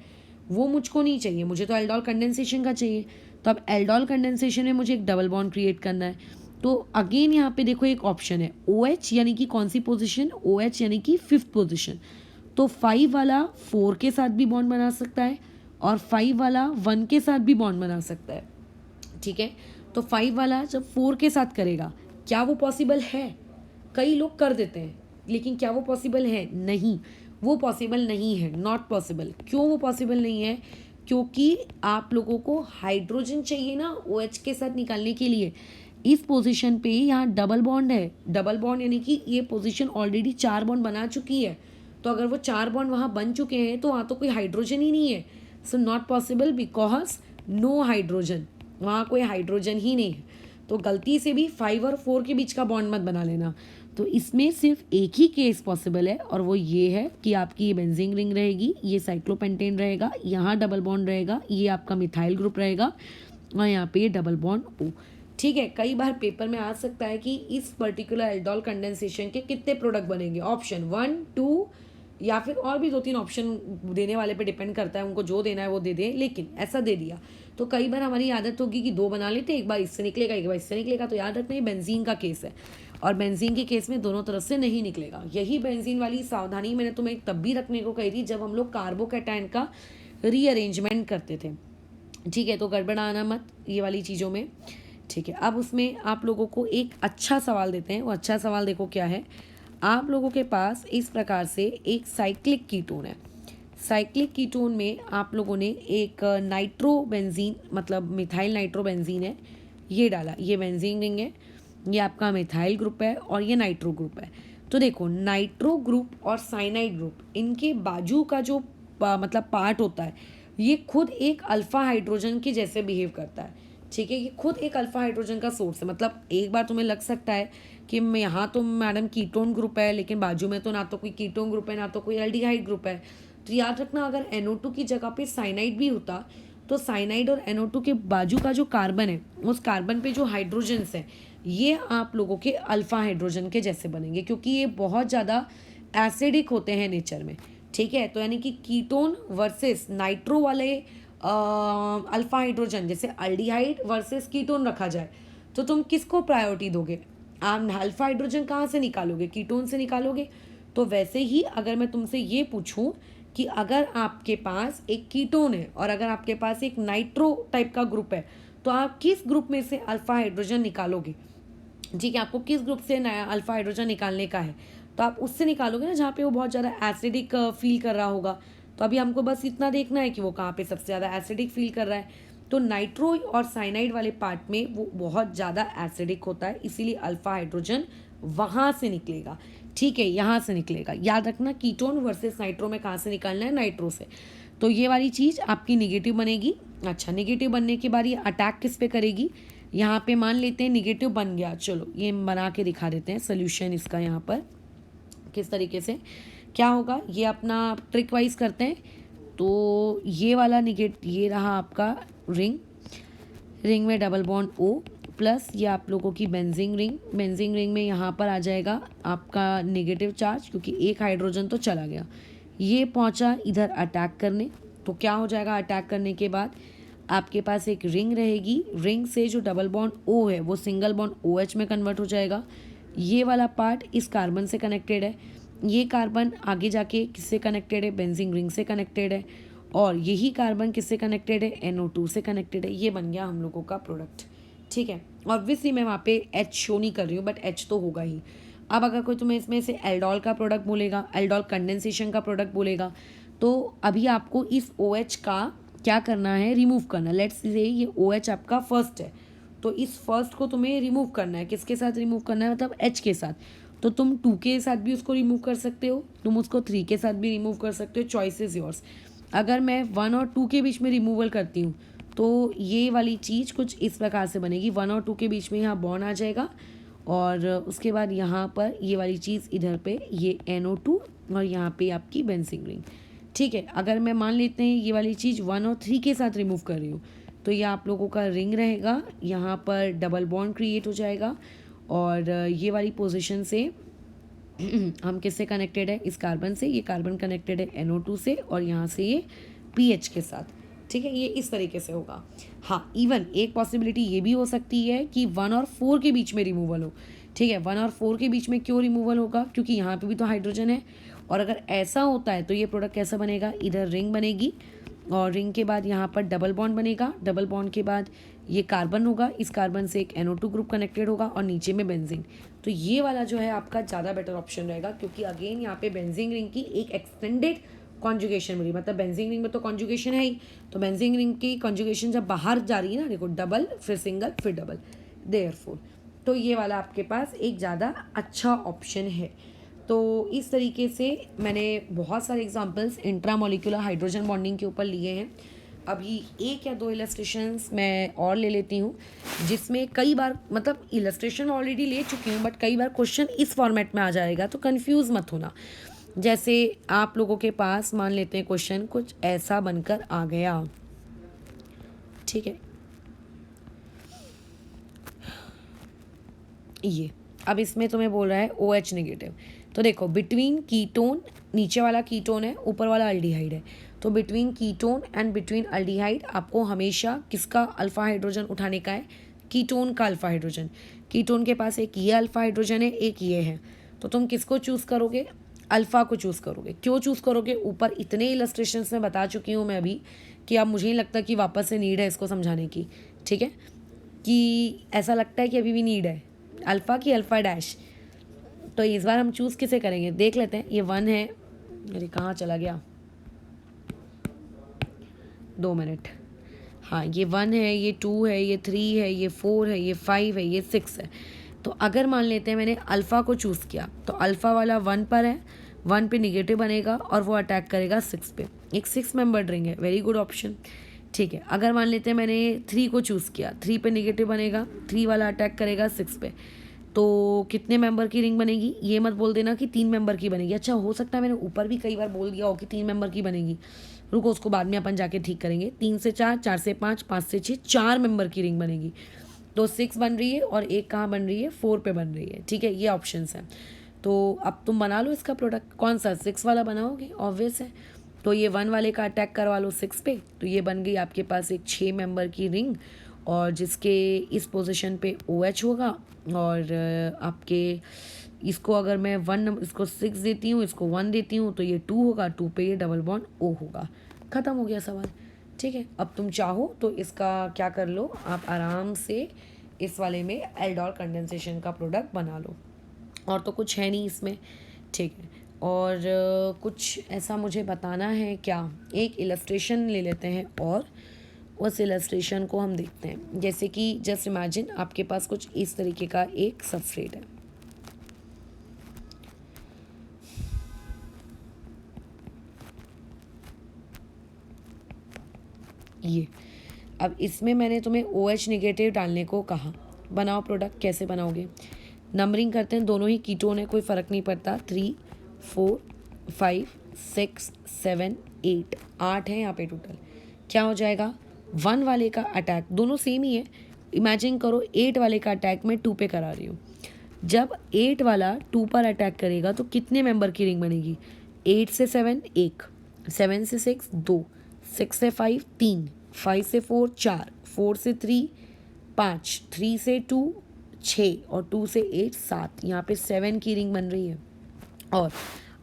वो मुझको नहीं चाहिए, मुझे तो एल्डोल कंडेंसेशन का चाहिए। तो अब एल्डोल कंडेंसेशन में मुझे एक डबल बॉन्ड क्रिएट करना है। तो अगेन यहाँ पे देखो एक ऑप्शन है OH, यानी कि कौन सी पोजीशन, OH यानी कि 5th पोजीशन। तो 5 वाला 4 के साथ भी बॉन्ड बना सकता है और 5 वाला 1 के साथ भी बॉन्ड बना सकता है। ठीक है, तो 5 वाला जब 4 के साथ करेगा, क्या वो पॉसिबल है? कई लोग कर देते हैं, लेकिन क्या वो पॉसिबल है? नहीं, वो पॉसिबल नहीं है, नॉट पॉसिबल। क्यों वो पॉसिबल नहीं है? क्योंकि आप लोगों को हाइड्रोजन चाहिए ना OH के साथ निकालने के लिए। इस पोजीशन पे यहाँ डबल बॉन्ड है, डबल बॉन्ड यानी कि ये पोजीशन ऑलरेडी 4 बॉन्ड बना चुकी है। तो अगर वो 4 बॉन्ड वहाँ बन चुके हैं तो वहाँ तो कोई हाइड्रोजन ही नहीं है। So not possible, because no hydrogen, वहाँ कोई हाइड्रोजन ही नहीं है। तो गलती से भी 5 और 4 के बीच का बॉन्ड मत बना लेना। तो इसमें सिर्फ एक ही केस पॉसिबल है, और वो ये है कि आपकी ये बेंजीन रिंग रहेगी, ये साइक्लोपेंटेन रहेगा, यहाँ डबल बॉन्ड रहेगा, ये आपका मिथाइल ग्रुप रहेगा और यहाँ पे ये डबल बॉन्ड O। ठीक है, कई बार पेपर में आ सकता है कि इस पर्टिकुलर एल्डोल कंडेंसेशन के कितने प्रोडक्ट बनेंगे, ऑप्शन 1 2 या फिर और भी 2-3 ऑप्शन देने वाले पे डिपेंड करता है, उनको जो देना है वो दे दे, लेकिन ऐसा दे दिया तो कई बार हमारी आदत होगी कि 2 बना लेते, एक बार इससे निकलेगा एक बार इससे निकलेगा। तो याद रखना ये बेंजीन का केस है, और बेंजीन के केस में दोनों तरफ से नहीं निकलेगा। यही बेंजीन वाली सावधानी मैंने तुम्हें तब भी रखने को कही थी जब हम लोग कार्बोकैटायन का रीअरेंजमेंट करते थे। ठीक है, तो गड़बड़ाना मत ये वाली चीज़ों में। ठीक है, अब उसमें आप लोगों को एक अच्छा सवाल देते हैं। वो अच्छा सवाल देखो क्या है। आप लोगों के पास इस प्रकार से एक साइक्लिक कीटोन है। साइक्लिक कीटोन में आप लोगों ने एक नाइट्रोबेंजीन मतलब मिथाइल नाइट्रोबेंजीन है ये डाला। ये बेंजीन रिंग है, ये आपका मिथाइल ग्रुप है और ये नाइट्रो ग्रुप है। तो देखो नाइट्रो ग्रुप और साइनाइड ग्रुप, इनके बाजू का जो मतलब पार्ट होता है ये खुद एक अल्फा हाइड्रोजन के जैसे बिहेव करता है। ठीक है, ये खुद एक अल्फा हाइड्रोजन का सोर्स है। मतलब एक बार तुम्हें लग सकता है कि यहाँ तो मैडम कीटोन ग्रुप है, लेकिन बाजू में तो ना तो कोई कीटोन ग्रुप है ना तो कोई एल्डिहाइड ग्रुप है। तो याद रखना अगर NO2 की जगह पे साइनाइड भी होता तो साइनाइड और NO2 के बाजू का जो कार्बन है उस कार्बन पे जो हाइड्रोजन्स हैं ये आप लोगों के अल्फा हाइड्रोजन के जैसे बनेंगे, क्योंकि ये बहुत ज़्यादा एसिडिक होते हैं नेचर में। ठीक है, तो यानी कि कीटोन वर्सेस नाइट्रो वाले अल्फा हाइड्रोजन, जैसे अल्डिहाइड वर्सेस कीटोन रखा जाए तो तुम किसको प्रायोरिटी दोगे? आप अल्फा हाइड्रोजन कहाँ से निकालोगे? कीटोन से निकालोगे। तो वैसे ही अगर मैं तुमसे ये पूछूं कि अगर आपके पास एक कीटोन है और अगर आपके पास एक नाइट्रो टाइप का ग्रुप है तो आप किस ग्रुप में से अल्फा हाइड्रोजन निकालोगे? ठीक है, आपको किस ग्रुप से नया अल्फा हाइड्रोजन निकालने का है तो आप उससे निकालोगे ना जहाँ पे वो बहुत ज़्यादा एसिडिक फील कर रहा होगा। तो अभी हमको बस इतना देखना है कि वो कहाँ पे सबसे ज़्यादा एसिडिक फील कर रहा है। तो नाइट्रो और साइनाइड वाले पार्ट में वो बहुत ज़्यादा एसिडिक होता है, इसीलिए अल्फा हाइड्रोजन वहाँ से निकलेगा। ठीक है, यहाँ से निकलेगा। याद रखना कीटोन वर्सेस नाइट्रो में कहाँ से निकालना है? नाइट्रो से। तो ये वाली चीज़ आपकी निगेटिव बनेगी। अच्छा, निगेटिव बनने के बाद ये अटैक किस पे करेगी? यहाँ पे मान लेते हैं निगेटिव बन गया, चलो ये बना के दिखा देते हैं सोल्यूशन इसका। यहाँ पर किस तरीके से क्या होगा ये अपना ट्रिक वाइज करते हैं। तो ये वाला ये रहा आपका रिंग में डबल बॉन्ड O प्लस ये आप लोगों की बेंजीन रिंग में यहाँ पर आ जाएगा आपका नेगेटिव चार्ज, क्योंकि एक हाइड्रोजन तो चला गया। ये पहुँचा इधर अटैक करने, तो क्या हो जाएगा? अटैक करने के बाद आपके पास एक रिंग रहेगी। रिंग से जो डबल बॉन्ड O है वो सिंगल बॉन्ड OH में कन्वर्ट हो जाएगा। ये वाला पार्ट इस कार्बन से कनेक्टेड है, ये कार्बन आगे जाके किससे कनेक्टेड है? बेंजीन रिंग से कनेक्टेड है, और यही कार्बन किससे कनेक्टेड है? NO2 से कनेक्टेड है। ये बन गया हम लोगों का प्रोडक्ट। ठीक है, ऑब्वियसली मैं वहाँ पे H शो नहीं कर रही हूँ, बट H तो होगा ही। अब अगर कोई तुम्हें इसमें से एल्डोल का प्रोडक्ट बोलेगा, एल्डोल कंडेंसेशन का प्रोडक्ट बोलेगा, तो अभी आपको इस OH का क्या करना है? रिमूव करना। लेट्स से ये OH आपका फर्स्ट है, तो इस फर्स्ट को तुम्हें रिमूव करना है। किसके साथ रिमूव करना है? मतलब H के साथ। तो तुम 2 के साथ भी उसको रिमूव कर सकते हो, तुम उसको 3 के साथ भी रिमूव कर सकते हो, चॉइस इज योर्स। अगर मैं 1 और 2 के बीच में रिमूवल करती हूँ तो ये वाली चीज़ कुछ इस प्रकार से बनेगी। 1 और 2 के बीच में यहाँ बॉन्ड आ जाएगा, और उसके बाद यहाँ पर ये वाली चीज़ इधर पे ये NO2 और यहाँ पे आपकी बेंजीन रिंग। ठीक है, अगर मैं मान लेते हैं ये वाली चीज़ 1 और 3 के साथ रिमूव कर रही हूँ तो ये आप लोगों का रिंग रहेगा, यहाँ पर डबल बॉन्ड क्रिएट हो जाएगा, और ये वाली पोजीशन से हम किससे कनेक्टेड है? इस कार्बन से। ये कार्बन कनेक्टेड है NO2 से, और यहाँ से ये PH के साथ। ठीक है, ये इस तरीके से होगा। हाँ, इवन एक पॉसिबिलिटी ये भी हो सकती है कि 1 और 4 के बीच में रिमूवल हो। ठीक है, 1 और 4 के बीच में क्यों रिमूवल होगा? क्योंकि यहाँ पे भी तो हाइड्रोजन है, और अगर ऐसा होता है तो ये प्रोडक्ट कैसा बनेगा? इधर रिंग बनेगी, और रिंग के बाद यहाँ पर डबल बॉन्ड बनेगा। डबल बॉन्ड के बाद ये कार्बन होगा, इस कार्बन से एक NO2 ग्रुप कनेक्टेड होगा, और नीचे में बेंजीन। तो ये वाला जो है आपका ज़्यादा बेटर ऑप्शन रहेगा, क्योंकि अगेन यहाँ पे बेंजीन रिंग की एक एक्सटेंडेड कॉन्जुगेशन मिली। मतलब बेंजीन रिंग में तो कॉन्जुगेशन है ही, तो बेंजीन रिंग की कॉन्जुगेशन जब बाहर जा रही है ना, देखो डबल फिर सिंगल फिर डबल, देयरफॉर तो ये वाला आपके पास एक ज़्यादा अच्छा ऑप्शन है। तो इस तरीके से मैंने बहुत सारे एग्जांपल्स इंट्रामोलिकुलर हाइड्रोजन बॉन्डिंग के ऊपर लिए हैं। अभी 1 या 2 इलस्ट्रेशंस मैं और ले लेती हूँ, जिसमें कई बार मतलब इलस्ट्रेशन ऑलरेडी ले चुकी हूँ, बट कई बार क्वेश्चन इस फॉर्मेट में आ जाएगा, तो कंफ्यूज मत होना। जैसे आप लोगों के पास मान लेते हैं क्वेश्चन कुछ ऐसा बनकर आ गया। ठीक है, ये अब इसमें तुम्हें बोल रहा है OH नेगेटिव। तो देखो बिटवीन कीटोन, नीचे वाला कीटोन है, ऊपर वाला अल्डिहाइड है, तो between ketone and between aldehyde आपको हमेशा किसका अल्फा हाइड्रोजन उठाने का है? कीटोन का अल्फा हाइड्रोजन। कीटोन के पास एक ये अल्फा हाइड्रोजन है, एक ये है, तो तुम किसको चूज़ करोगे? अल्फ़ा को चूज़ करोगे। क्यों चूज़ करोगे? ऊपर इतने इलस्ट्रेशंस में बता चुकी हूँ मैं अभी कि अब मुझे नहीं लगता कि वापस से नीड है इसको समझाने की, ठीक है? कि ऐसा लगता है कि अभी भी नीड है अल्फ़ा की अल्फ़ा डैश। तो इस बार हम चूज़ किसे करेंगे देख लेते हैं। ये 1 है, अरे कहाँ चला गया, 2 मिनट। हाँ, ये 1 है, ये 2 है, ये 3 है, ये 4 है, ये 5 है, ये 6 है। तो अगर मान लेते हैं मैंने अल्फ़ा को चूज़ किया, तो अल्फ़ा वाला 1 पर है, 1 पे निगेटिव बनेगा और वो अटैक करेगा 6 पे। एक 6 मेंबर रिंग है, वेरी गुड ऑप्शन, ठीक है। अगर मान लेते हैं मैंने 3 को चूज़ किया, 3 पे निगेटिव बनेगा, 3 वाला अटैक करेगा 6 पे। तो कितने मेंबर की रिंग बनेगी? ये मत बोल देना कि 3 मेंबर की बनेगी। अच्छा, हो सकता है मैंने ऊपर भी कई बार बोल दिया हो कि 3 मेंबर की बनेगी, रुको उसको बाद में अपन जाके ठीक करेंगे। 3 से 4, 4 से 5, 5 से 6, 4 मेंबर की रिंग बनेगी। तो 6 बन रही है और एक कहाँ बन रही है? 4 पे बन रही है, ठीक है। ये ऑप्शंस हैं। तो अब तुम बना लो इसका प्रोडक्ट। कौन सा? 6 वाला बनाओगे, ऑब्वियस है। तो ये 1 वाले का अटैक करवा लो 6 पे, तो ये बन गई आपके पास एक 6 मेंबर की रिंग, और जिसके इस पोजीशन पे OH होगा, और आपके इसको अगर मैं 1 इसको 6 देती हूँ, इसको 1 देती हूँ, तो ये 2 होगा, 2 पे ये डबल बॉन्ड O होगा। ख़त्म हो गया सवाल, ठीक है। अब तुम चाहो तो इसका क्या कर लो, आप आराम से इस वाले में एल्डोल कंडेंसेशन का प्रोडक्ट बना लो। और तो कुछ है नहीं इसमें, ठीक है। और कुछ ऐसा मुझे बताना है क्या? एक इलस्ट्रेशन ले लेते हैं और उस इलस्ट्रेशन को हम देखते हैं। जैसे कि जस्ट इमेजिन आपके पास कुछ इस तरीके का एक सबस्ट्रेट है, ये। अब इसमें मैंने तुम्हें OH नेगेटिव डालने को कहा। बनाओ प्रोडक्ट, कैसे बनाओगे? नंबरिंग करते हैं, दोनों ही कीटोन है, कोई फ़र्क नहीं पड़ता। 3, 4, 5, 6, 7, 8, 8 है यहाँ पे टोटल। क्या हो जाएगा? 1 वाले का अटैक, दोनों सेम ही है। इमेजिन करो 8 वाले का अटैक मैं 2 पे करा रही हूँ। जब 8 वाला 2 पर अटैक करेगा तो कितने मेंबर की रिंग बनेगी? 8 से 7 1, 7 से 6 2, 6 से 5 3, 5 से 4 4, 4 से 3 5, 3 से 2 6, और 2 से 8 7, यहाँ पे 7 की रिंग बन रही है। और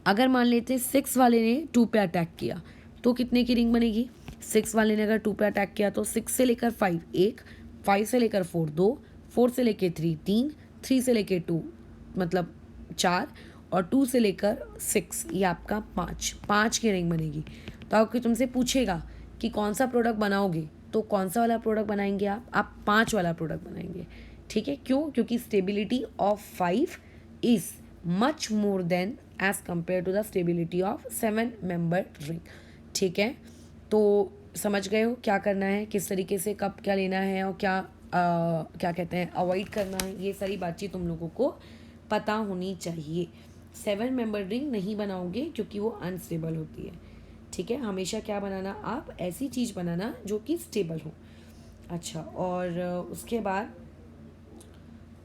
अगर मान लेते हैं 6 वाले ने 2 पे अटैक किया, तो कितने की रिंग बनेगी? 6 वाले ने अगर 2 पे अटैक किया तो 6 से लेकर 5 1, 5 से लेकर 4 2, 4 से लेकर 3 3, 3 से लेकर 2 मतलब 4, और 2 से लेकर 6 ये आपका 5, 5 की रिंग बनेगी। तो आपको तुमसे पूछेगा कि कौन सा प्रोडक्ट बनाओगे, तो कौन सा वाला प्रोडक्ट बनाएंगे आप 5 वाला प्रोडक्ट बनाएंगे, ठीक है। क्यों? क्योंकि stability of 5 is much more than as compare to the stability of 7 member ring, ठीक है। तो समझ गए हो क्या करना है, किस तरीके से कब क्या लेना है, और क्या कहते हैं अवॉइड करना है, ये सारी बातचीत तुम लोगों को पता होनी चाहिए। 7 मेंबर रिंग नहीं बनाओगे क्योंकि वो अनस्टेबल होती है, ठीक है। हमेशा क्या बनाना आप? ऐसी चीज़ बनाना जो कि स्टेबल हो। अच्छा, और उसके बाद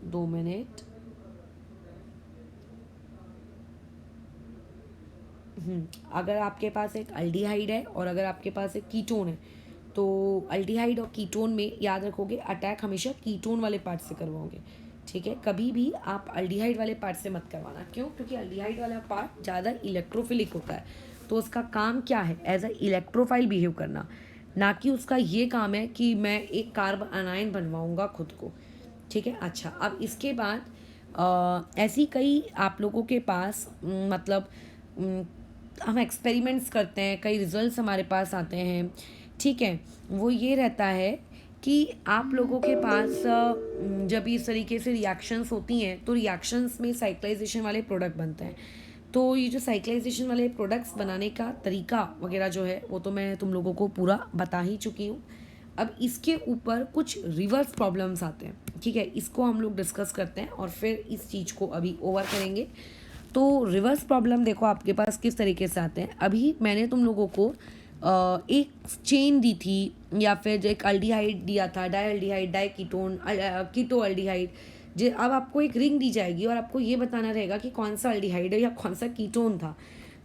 2 मिनट, अगर आपके पास एक अल्डिहाइड है और अगर आपके पास एक कीटोन है, तो अल्डिहाइड और कीटोन में याद रखोगे अटैक हमेशा कीटोन वाले पार्ट से करवाओगे, ठीक है। कभी भी आप अल्डिहाइड वाले पार्ट से मत करवाना। क्यों? क्योंकि अल्डिहाइड वाला पार्ट ज़्यादा इलेक्ट्रोफिलिक होता है, तो उसका काम क्या है? एज अ इलेक्ट्रोफाइल बिहेव करना, ना कि उसका ये काम है कि मैं एक कार्बन अनायन बनवाऊँगा खुद को, ठीक है। अच्छा, अब इसके बाद ऐसी कई आप लोगों के पास मतलब हम एक्सपेरिमेंट्स करते हैं, कई रिजल्ट्स हमारे पास आते हैं, ठीक है। वो ये रहता है कि आप लोगों के पास जब इस तरीके से रिएक्शंस होती हैं तो रिएक्शंस में साइक्लाइजेशन वाले प्रोडक्ट बनते हैं। तो ये जो साइक्लाइजेशन वाले प्रोडक्ट्स बनाने का तरीका वगैरह जो है वो तो मैं तुम लोगों को पूरा बता ही चुकी हूँ। अब इसके ऊपर कुछ रिवर्स प्रॉब्लम्स आते हैं, ठीक है। इसको हम लोग डिस्कस करते हैं और फिर इस चीज़ को अभी ओवर करेंगे। तो रिवर्स प्रॉब्लम देखो आपके पास किस तरीके से आते हैं। अभी मैंने तुम लोगों को एक चेन दी थी, या फिर जो एक अल्डिहाइड दिया था, डाईअल्डिहाइड, डाईकीटोन, कीटो अल्डिहाइड, अब आपको एक रिंग दी जाएगी और आपको ये बताना रहेगा कि कौन सा अल्डिहाइड है या कौन सा कीटोन था।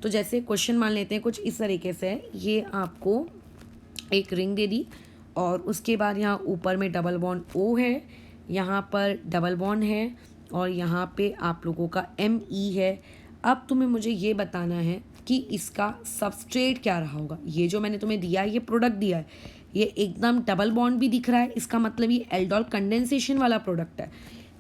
तो जैसे क्वेश्चन मान लेते हैं कुछ इस तरीके से है, ये आपको एक रिंग दे दी और उसके बाद यहाँ ऊपर में डबल बॉन्ड ओ है, यहाँ पर डबल बॉन्ड है और यहाँ पे आप लोगों का ME है। अब तुम्हें मुझे ये बताना है कि इसका सबस्ट्रेट क्या रहा होगा। ये जो मैंने तुम्हें दिया है, ये प्रोडक्ट दिया है, ये एकदम डबल बॉन्ड भी दिख रहा है, इसका मतलब ये एल्डोल कंडेंसेशन वाला प्रोडक्ट है।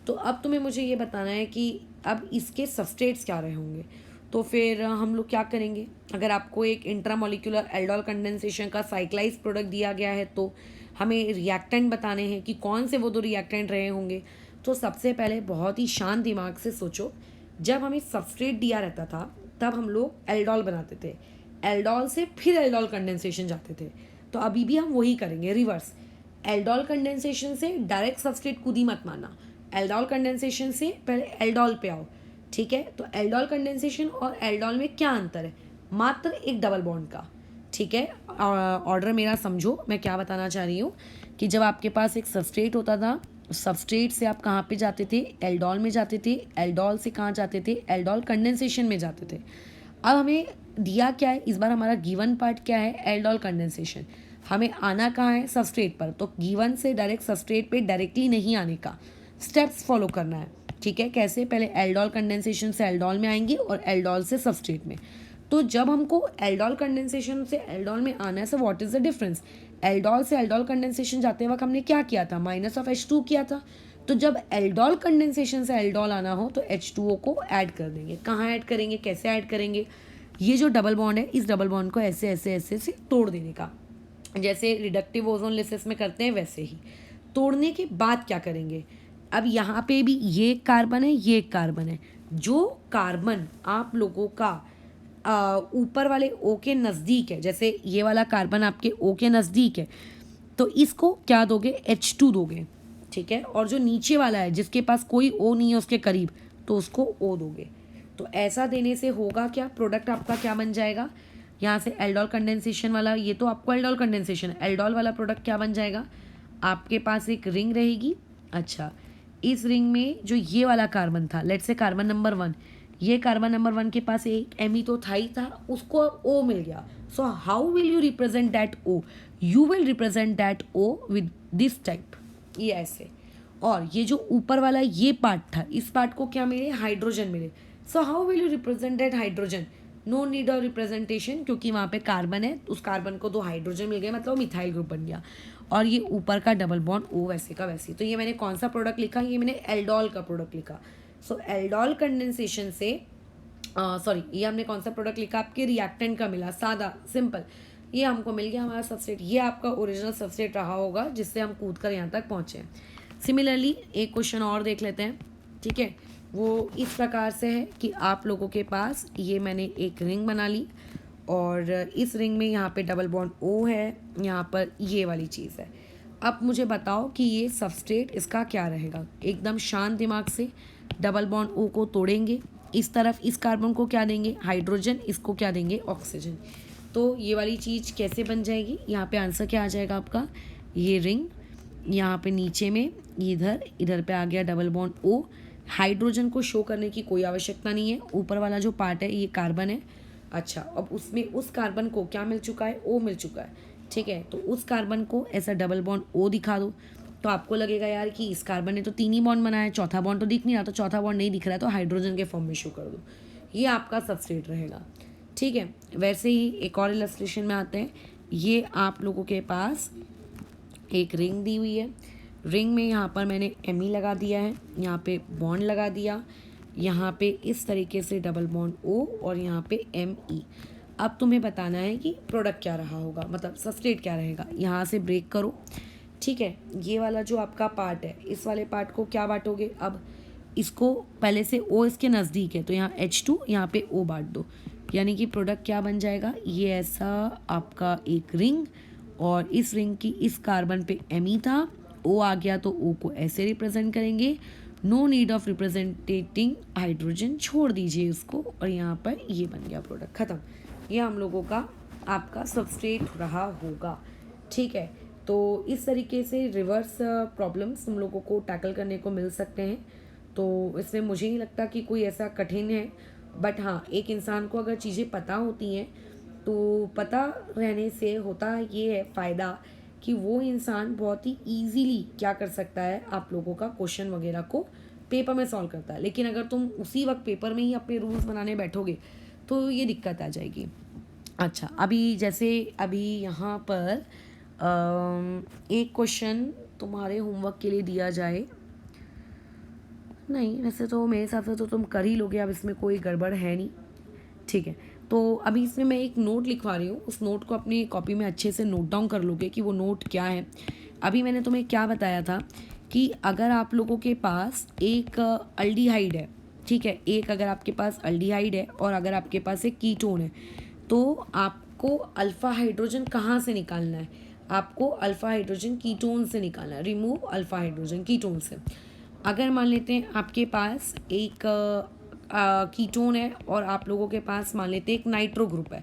तो अब तुम्हें मुझे ये बताना है कि अब इसके सबस्ट्रेट्स क्या रहे होंगे। तो फिर हम लोग क्या करेंगे, अगर आपको एक इंट्रामोलिकुलर एल्डोल कंडेंसेशन का साइक्लाइज प्रोडक्ट दिया गया है तो हमें रिएक्टेंट बताने हैं कि कौन से वो दो रिएक्टेंट रहे होंगे। तो सबसे पहले बहुत ही शांत दिमाग से सोचो, जब हमें सबस्ट्रेट दिया रहता था तब हम लोग एल्डोल बनाते थे, एल्डोल से फिर एल्डोल कंडेंसेशन जाते थे। तो अभी भी हम वही करेंगे, रिवर्स। एल्डोल कंडेंसेशन से डायरेक्ट सबस्ट्रेट खुद ही मत मानना, एल्डोल कंडेंसेशन से पहले एल्डोल पे आओ, ठीक है। तो एल्डोल कंडेंसेशन और एल्डोल में क्या अंतर है, मात्र एक डबल बॉन्ड का, ठीक है। ऑर्डर मेरा समझो, मैं क्या बताना चाह रही हूँ कि जब आपके पास एक सबस्ट्रेट होता था, सबस्ट्रेट से आप कहाँ पे जाते थे, एल्डोल में जाते थे, एल्डोल से कहाँ जाते थे, एल्डोल कंडेंसेशन में जाते थे। अब हमें दिया क्या है, इस बार हमारा गिवन पार्ट क्या है, एल्डोल कंडेंसेशन। हमें आना कहाँ है, सबस्ट्रेट पर। तो गिवन से डायरेक्ट सबस्ट्रेट पे डायरेक्टली नहीं आने का, स्टेप्स फॉलो करना है, ठीक है। कैसे, पहले एल्डोल कंडेंसेशन से एल्डोल में आएंगे और एल्डोल से सबस्ट्रेट में। तो जब हमको एल्डोल कंडेंसेशन से एल्डोल में आना है, so what is the difference, aldol से एल्डोल कंडेंसेशन जाते वक्त हमने क्या किया था, -H2 किया था। तो जब एल्डोल कंडेंसेशन से एल्डोल आना हो तो H2O को ऐड कर देंगे। कहाँ ऐड करेंगे, कैसे ऐड करेंगे, ये जो डबल बॉन्ड है, इस डबल बॉन्ड को ऐसे ऐसे ऐसे ऐसे तोड़ देने का, जैसे रिडक्टिव ओजोन लिसिस में करते हैं वैसे ही। तोड़ने के बाद क्या करेंगे, अब यहाँ पे भी ये कार्बन है, ये कार्बन है। जो कार्बन आप लोगों का ऊपर वाले O के नज़दीक है, जैसे ये वाला कार्बन आपके O के नज़दीक है, तो इसको क्या दोगे, H2 दोगे, ठीक है। और जो नीचे वाला है जिसके पास कोई O नहीं है उसके करीब, तो उसको O दोगे। तो ऐसा देने से होगा क्या, प्रोडक्ट आपका क्या बन जाएगा, यहाँ से एल्डोल कंडेंसेशन वाला, ये तो आपको एल्डोल कंडेंसेशन, एल्डोल वाला प्रोडक्ट क्या बन जाएगा, आपके पास एक रिंग रहेगी। अच्छा, इस रिंग में जो ये वाला कार्बन था, लेट्स से कार्बन नंबर 1, ये कार्बन नंबर 1 के पास एक ME तो था ही था, उसको अब O मिल गया। सो how will you represent that O, you will represent that O with this type, ये ऐसे। और ये जो ऊपर वाला ये पार्ट था, इस पार्ट को क्या मिले, हाइड्रोजन मिले। So how will you represent that hydrogen, no need of representation, क्योंकि वहाँ पे कार्बन है, उस कार्बन को 2 हाइड्रोजन मिल गए, मतलब मिथाइल ग्रुप बन गया। और ये ऊपर का डबल बॉन्ड O वैसे का वैसे। तो ये मैंने कौन सा प्रोडक्ट लिखा, ये मैंने एल्डोल का प्रोडक्ट लिखा। सो एल्डोल कंडेंसेशन से सॉरी, ये हमने कौन सा प्रोडक्ट लिखा, आपके रिएक्टेंट का मिला, सादा सिंपल, ये हमको मिल गया हमारा सबस्ट्रेट। ये आपका ओरिजिनल सबस्ट्रेट रहा होगा जिससे हम कूद कर यहाँ तक पहुँचे। सिमिलरली एक क्वेश्चन और देख लेते हैं, ठीक है। वो इस प्रकार से है कि आप लोगों के पास ये मैंने एक रिंग बना ली और इस रिंग में यहाँ पे डबल बॉन्ड O है, यहाँ पर ये वाली चीज़ है। अब मुझे बताओ कि ये सबस्ट्रेट इसका क्या रहेगा। एकदम शांत दिमाग से डबल बॉन्ड O को तोड़ेंगे, इस तरफ इस कार्बन को क्या देंगे, हाइड्रोजन, इसको क्या देंगे, ऑक्सीजन। तो ये वाली चीज़ कैसे बन जाएगी, यहाँ पे आंसर क्या आ जाएगा आपका, ये रिंग, यहाँ पे नीचे में इधर पे आ गया डबल बॉन्ड O। हाइड्रोजन को शो करने की कोई आवश्यकता नहीं है, ऊपर वाला जो पार्ट है ये कार्बन है। अच्छा, अब उसमें उस कार्बन को क्या मिल चुका है, O मिल चुका है, ठीक है। तो उस कार्बन को ऐसा डबल बॉन्ड O दिखा दो, तो आपको लगेगा यार कि इस कार्बन ने तो 3 ही बॉन्ड बनाया है, चौथा बॉन्ड तो दिख नहीं रहा, तो चौथा बॉन्ड नहीं दिख रहा है तो हाइड्रोजन के फॉर्म में शो कर दो, ये आपका सबस्ट्रेट रहेगा, ठीक है। वैसे ही एक और इलस्ट्रेशन में आते हैं। ये आप लोगों के पास एक रिंग दी हुई है, रिंग में यहाँ पर मैंने ME लगा दिया है, यहाँ पे बॉन्ड लगा दिया, यहाँ पे इस तरीके से डबल बॉन्ड O और यहाँ पे ME। अब तुम्हें बताना है कि प्रोडक्ट क्या रहा होगा, मतलब सबस्ट्रेट क्या रहेगा। यहाँ से ब्रेक करो, ठीक है। ये वाला जो आपका पार्ट है, इस वाले पार्ट को क्या बांटोगे, अब इसको पहले से O इसके नज़दीक है तो यहाँ H2, यहाँ पे O बांट दो, यानी कि प्रोडक्ट क्या बन जाएगा, ये ऐसा आपका एक रिंग, और इस रिंग की इस कार्बन पे ME था, O आ गया तो O को ऐसे रिप्रेजेंट करेंगे, no need of representating hydrogen, छोड़ दीजिए उसको, और यहाँ पर ये बन गया प्रोडक्ट, ख़त्म। ये हम लोगों का आपका सबस्ट्रेट रहा होगा, ठीक है। तो इस तरीके से रिवर्स प्रॉब्लम्स हम लोगों को टैकल करने को मिल सकते हैं। तो इसमें मुझे नहीं लगता कि कोई ऐसा कठिन है, बट हाँ, एक इंसान को अगर चीज़ें पता होती हैं तो पता रहने से होता ये है फ़ायदा कि वो इंसान बहुत ही ईजीली क्या कर सकता है, आप लोगों का क्वेश्चन वगैरह को पेपर में सॉल्व करता है। लेकिन अगर तुम उसी वक्त पेपर में ही अपने रूल्स बनाने बैठोगे तो ये दिक्कत आ जाएगी। अच्छा, अभी जैसे अभी यहाँ पर एक क्वेश्चन तुम्हारे होमवर्क के लिए दिया जाए। नहीं, वैसे तो मेरे हिसाब से तो तुम कर ही लोगे, अब इसमें कोई गड़बड़ है नहीं। ठीक है, तो अभी इसमें मैं एक नोट लिखवा रही हूँ, उस नोट को अपनी कॉपी में अच्छे से नोट डाउन कर लोगे कि वो नोट क्या है। अभी मैंने तुम्हें क्या बताया था कि अगर आप लोगों के पास एक अल्डिहाइड है, ठीक है, एक अगर आपके पास अल्डिहाइड है और अगर आपके पास एक कीटोन है, तो आपको अल्फ़ा हाइड्रोजन कहाँ से निकालना है? आपको अल्फ़ा हाइड्रोजन कीटोन से निकालना है, रिमूव अल्फ़ा हाइड्रोजन कीटोन से। अगर मान लेते हैं आपके पास एक कीटोन है और आप लोगों के पास मान लेते हैं एक नाइट्रो ग्रुप है,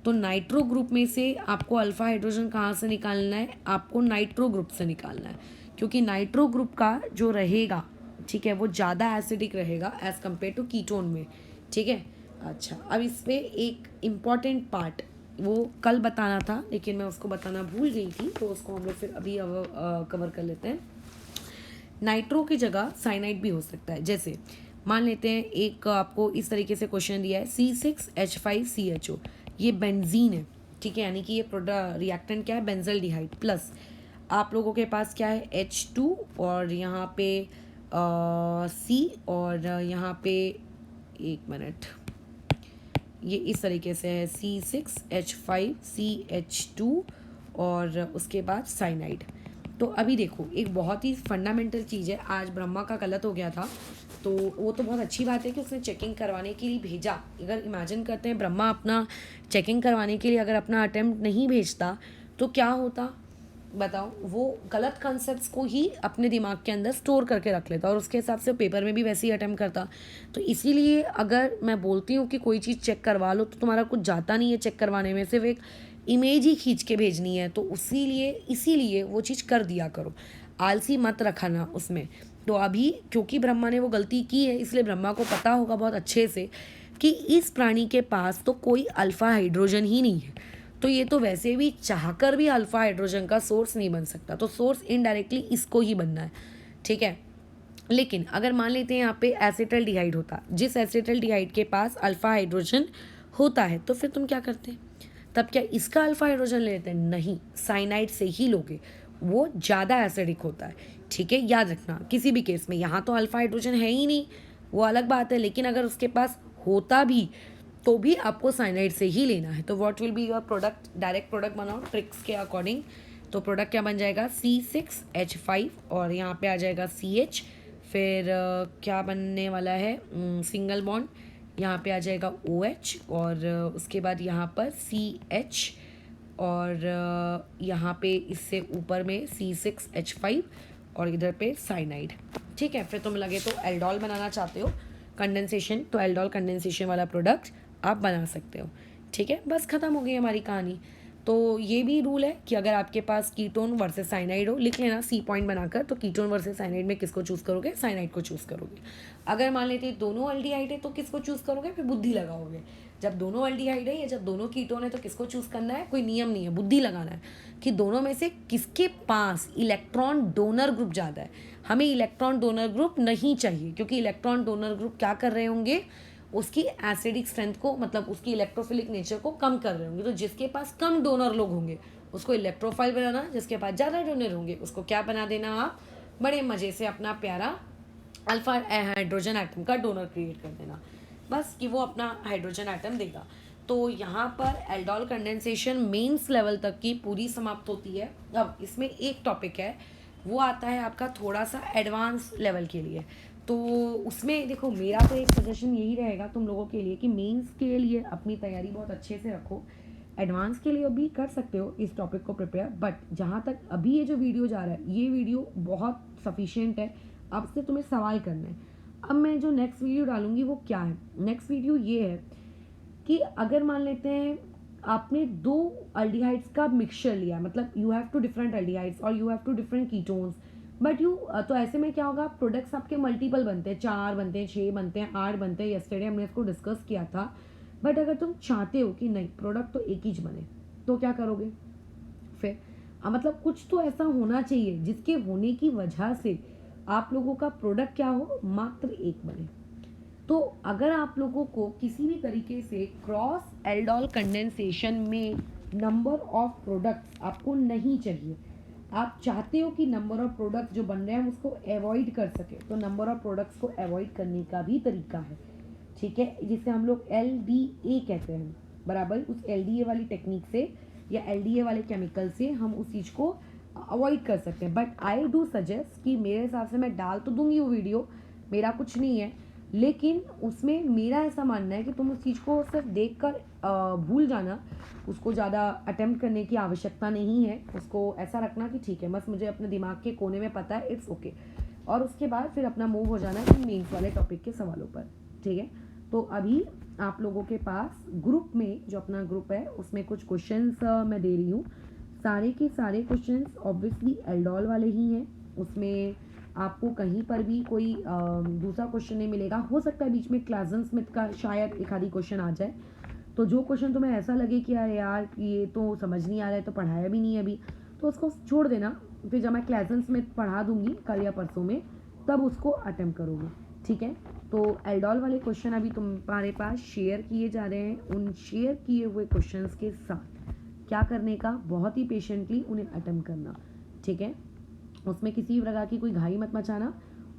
तो नाइट्रो ग्रुप में से आपको अल्फ़ा हाइड्रोजन कहाँ से निकालना है? आपको नाइट्रो ग्रुप से निकालना है, क्योंकि नाइट्रो ग्रुप का जो रहेगा, ठीक है, वो ज़्यादा एसिडिक रहेगा एज़ कम्पेयर टू कीटोन में। ठीक है, अच्छा, अब इस पर एक इम्पॉर्टेंट पार्ट वो कल बताना था लेकिन मैं उसको बताना भूल गई थी, तो उसको हम लोग फिर अभी कवर कर लेते हैं। नाइट्रो की जगह साइनाइड भी हो सकता है। जैसे मान लेते हैं एक आपको इस तरीके से क्वेश्चन दिया है C6H5CHO, ये बेंजीन है, ठीक है, यानी कि ये प्रोडक्ट रिएक्टेंट क्या है? बेंजल्डिहाइड प्लस आप लोगों के पास क्या है? H2 और यहाँ पे C और यहाँ पे एक मिनट, ये इस तरीके से है C6H5CH2 और उसके बाद साइनाइड। तो अभी देखो, एक बहुत ही फंडामेंटल चीज़ है, आज ब्रह्मा का गलत हो गया था, तो वो तो बहुत अच्छी बात है कि उसने चेकिंग करवाने के लिए भेजा। अगर इमेजिन करते हैं ब्रह्मा अपना चेकिंग करवाने के लिए अगर अपना अटेम्प्ट नहीं भेजता तो क्या होता बताओ? वो गलत कॉन्सेप्ट्स को ही अपने दिमाग के अंदर स्टोर करके रख लेता और उसके हिसाब से पेपर में भी वैसे ही अटेम्प्ट करता। तो इसीलिए अगर मैं बोलती हूँ कि कोई चीज़ चेक करवा लो तो तुम्हारा कुछ जाता नहीं है चेक करवाने में, सिर्फ एक इमेज ही खींच के भेजनी है, तो इसीलिए वो चीज़ कर दिया करो, आलसी मत रखना उसमें। तो अभी क्योंकि ब्रह्मा ने वो गलती की है, इसलिए ब्रह्मा को पता होगा बहुत अच्छे से कि इस प्राणी के पास तो कोई अल्फ़ा हाइड्रोजन ही नहीं है, तो ये तो वैसे भी चाहकर भी अल्फ़ा हाइड्रोजन का सोर्स नहीं बन सकता, तो सोर्स इनडायरेक्टली इसको ही बनना है। ठीक है, लेकिन अगर मान लेते हैं यहाँ पे एसिटल्डिहाइड होता, जिस एसिटल्डिहाइड के पास अल्फ़ा हाइड्रोजन होता है, तो फिर तुम क्या करते? तब क्या इसका अल्फ़ा हाइड्रोजन लेते हैं? नहीं, साइनाइड से ही लोगे, वो ज़्यादा एसिडिक होता है। ठीक है, याद रखना किसी भी केस में, यहाँ तो अल्फ़ा हाइड्रोजन है ही नहीं, वो अलग बात है, लेकिन अगर उसके पास होता भी तो भी आपको साइनाइड से ही लेना है। तो what will be your product? Direct product बनाओ ट्रिक्स के अकॉर्डिंग, तो प्रोडक्ट क्या बन जाएगा? C6H5 और यहाँ पे आ जाएगा CH, फिर क्या बनने वाला है? सिंगल बॉन्ड, यहाँ पे आ जाएगा OH और उसके बाद यहाँ पर CH और यहाँ पे इससे ऊपर में C6H5 और इधर पे साइनाइड। ठीक है, फिर तुम लगे तो एल्डोल बनाना चाहते हो कंडेंसेशन, तो एल्डोल कंडेंसेशन वाला प्रोडक्ट आप बना सकते हो। ठीक है, बस ख़त्म हो गई हमारी कहानी। तो ये भी रूल है कि अगर आपके पास कीटोन वर्सेस साइनाइड हो, लिख लेना C पॉइंट बनाकर, तो कीटोन वर्सेस साइनाइड में किसको चूज़ करोगे? साइनाइड को चूज़ करोगे। अगर मान लेते दोनों अल्डिहाइड है तो किसको चूज़ करोगे? फिर बुद्धि लगाओगे। जब दोनों अल्डिहाइड है या जब दोनों कीटोन है तो किसको चूज़ करना है? कोई नियम नहीं है, बुद्धि लगाना है कि दोनों में से किसके पास इलेक्ट्रॉन डोनर ग्रुप ज़्यादा है। हमें इलेक्ट्रॉन डोनर ग्रुप नहीं चाहिए, क्योंकि इलेक्ट्रॉन डोनर ग्रुप क्या कर रहे होंगे? उसकी एसिडिक स्ट्रेंथ को, मतलब उसकी इलेक्ट्रोफिलिक नेचर को कम कर रहे होंगे। तो जिसके पास कम डोनर लोग होंगे उसको इलेक्ट्रोफाइल बनाना, जिसके पास ज़्यादा डोनर होंगे उसको क्या बना देना? आप बड़े मज़े से अपना प्यारा अल्फा हाइड्रोजन एटम का डोनर क्रिएट कर देना, बस कि वो अपना हाइड्रोजन एटम देगा। तो यहाँ पर एल्डोल कंडेंसेशन मेंस लेवल तक की पूरी समाप्त होती है। अब इसमें एक टॉपिक है, वो आता है आपका थोड़ा सा एडवांस लेवल के लिए। तो उसमें देखो, मेरा तो एक सजेशन यही रहेगा तुम लोगों के लिए कि मेंस के लिए अपनी तैयारी बहुत अच्छे से रखो, एडवांस के लिए भी कर सकते हो इस टॉपिक को प्रिपेयर, बट जहाँ तक अभी ये जो वीडियो जा रहा है ये वीडियो बहुत सफिशिएंट है। अब से तुम्हें सवाल करना है। अब मैं जो नेक्स्ट वीडियो डालूंगी वो क्या है? नेक्स्ट वीडियो ये है कि अगर मान लेते हैं आपने दो अल्डिहाइड्स का मिक्सचर लिया, मतलब you have two different aldehydes और you have two different ketones, but you तो ऐसे में क्या होगा, प्रोडक्ट्स आपके मल्टीपल बनते हैं, 4 बनते हैं, 6 बनते हैं, 8 बनते हैं, यस्टरडे हमने इसको डिस्कस किया था। बट अगर तुम चाहते हो कि नहीं प्रोडक्ट तो एक ही बने, तो क्या करोगे फिर? मतलब कुछ तो ऐसा होना चाहिए जिसके होने की वजह से आप लोगों का प्रोडक्ट क्या हो, मात्र एक बने। तो अगर आप लोगों को किसी भी तरीके से क्रॉस एल्डोल कंडेंसेशन में नंबर ऑफ प्रोडक्ट्स आपको नहीं चाहिए, आप चाहते हो कि नंबर ऑफ प्रोडक्ट्स जो बन रहे हैं उसको अवॉइड कर सके, तो नंबर ऑफ प्रोडक्ट्स को अवॉइड करने का भी तरीका है, ठीक है, जिसे हम लोग LDA कहते हैं। बराबर उस LDA वाली टेक्निक से या LDA वाले केमिकल से हम उस चीज़ को अवॉइड कर सकते हैं। बट आई डू सजेस्ट कि मेरे हिसाब से मैं डाल तो दूंगी वो वीडियो, मेरा कुछ नहीं है, लेकिन उसमें मेरा ऐसा मानना है कि तुम उस चीज़ को सिर्फ देख कर भूल जाना, उसको ज़्यादा अटेम्प्ट करने की आवश्यकता नहीं है। उसको ऐसा रखना कि ठीक है बस मुझे अपने दिमाग के कोने में पता है, इट्स ओके, और उसके बाद फिर अपना मूव हो जाना है मेन्स वाले टॉपिक के सवालों पर, ठीक है। तो अभी आप लोगों के पास ग्रुप में, जो अपना ग्रुप है उसमें कुछ क्वेश्चंस मैं दे रही हूँ। सारे के सारे क्वेश्चंस ऑब्वियसली एल्डोल वाले ही हैं, उसमें आपको कहीं पर भी कोई दूसरा क्वेश्चन नहीं मिलेगा। हो सकता है बीच में क्लासन स्मिथ का शायद एक आधी क्वेश्चन आ जाए, तो जो क्वेश्चन तुम्हें ऐसा लगे कि अरे यार ये तो समझ नहीं आ रहा है, तो पढ़ाया भी नहीं है अभी, तो उसको छोड़ देना, फिर जब मैं क्लासन स्मिथ पढ़ा दूंगी कल या परसों में, तब उसको अटेम्प्ट करोगे, ठीक है। तो एल्डोल वाले क्वेश्चन अभी तुम्हारे पास शेयर किए जा रहे हैं, उन शेयर किए हुए क्वेश्चंस के साथ क्या करने का, बहुत ही पेशेंटली उन्हें अटेम्प्ट करना, ठीक है। उसमें किसी भी प्रकार की कोई घाई मत मचाना,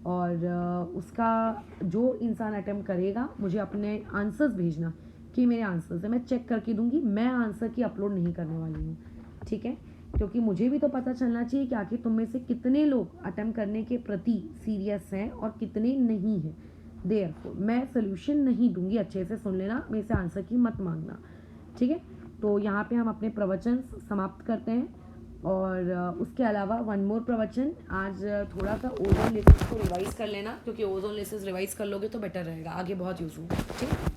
और उसका जो इंसान अटेम्प्ट करेगा मुझे अपने आंसर्स भेजना कि मेरे आंसर्स है, मैं चेक करके दूंगी, मैं आंसर की अपलोड नहीं करने वाली हूँ, ठीक है, क्योंकि मुझे भी तो पता चलना चाहिए कि आखिर तुम में से कितने लोग अटेम्प्ट करने के प्रति सीरियस हैं और कितने नहीं हैं। देयरफॉर मैं सोल्यूशन नहीं दूंगी, अच्छे से सुन लेना, मेरे से आंसर की मत मांगना, ठीक है। तो यहाँ पे हम अपने प्रवचन समाप्त करते हैं, और उसके अलावा वन मोर प्रवचन, आज थोड़ा सा ओजोन लेसेस को रिवाइज कर लेना, क्योंकि ओजोन लेसेस रिवाइज कर लोगे तो बेटर रहेगा, आगे बहुत यूज़ होगा, ठीक है।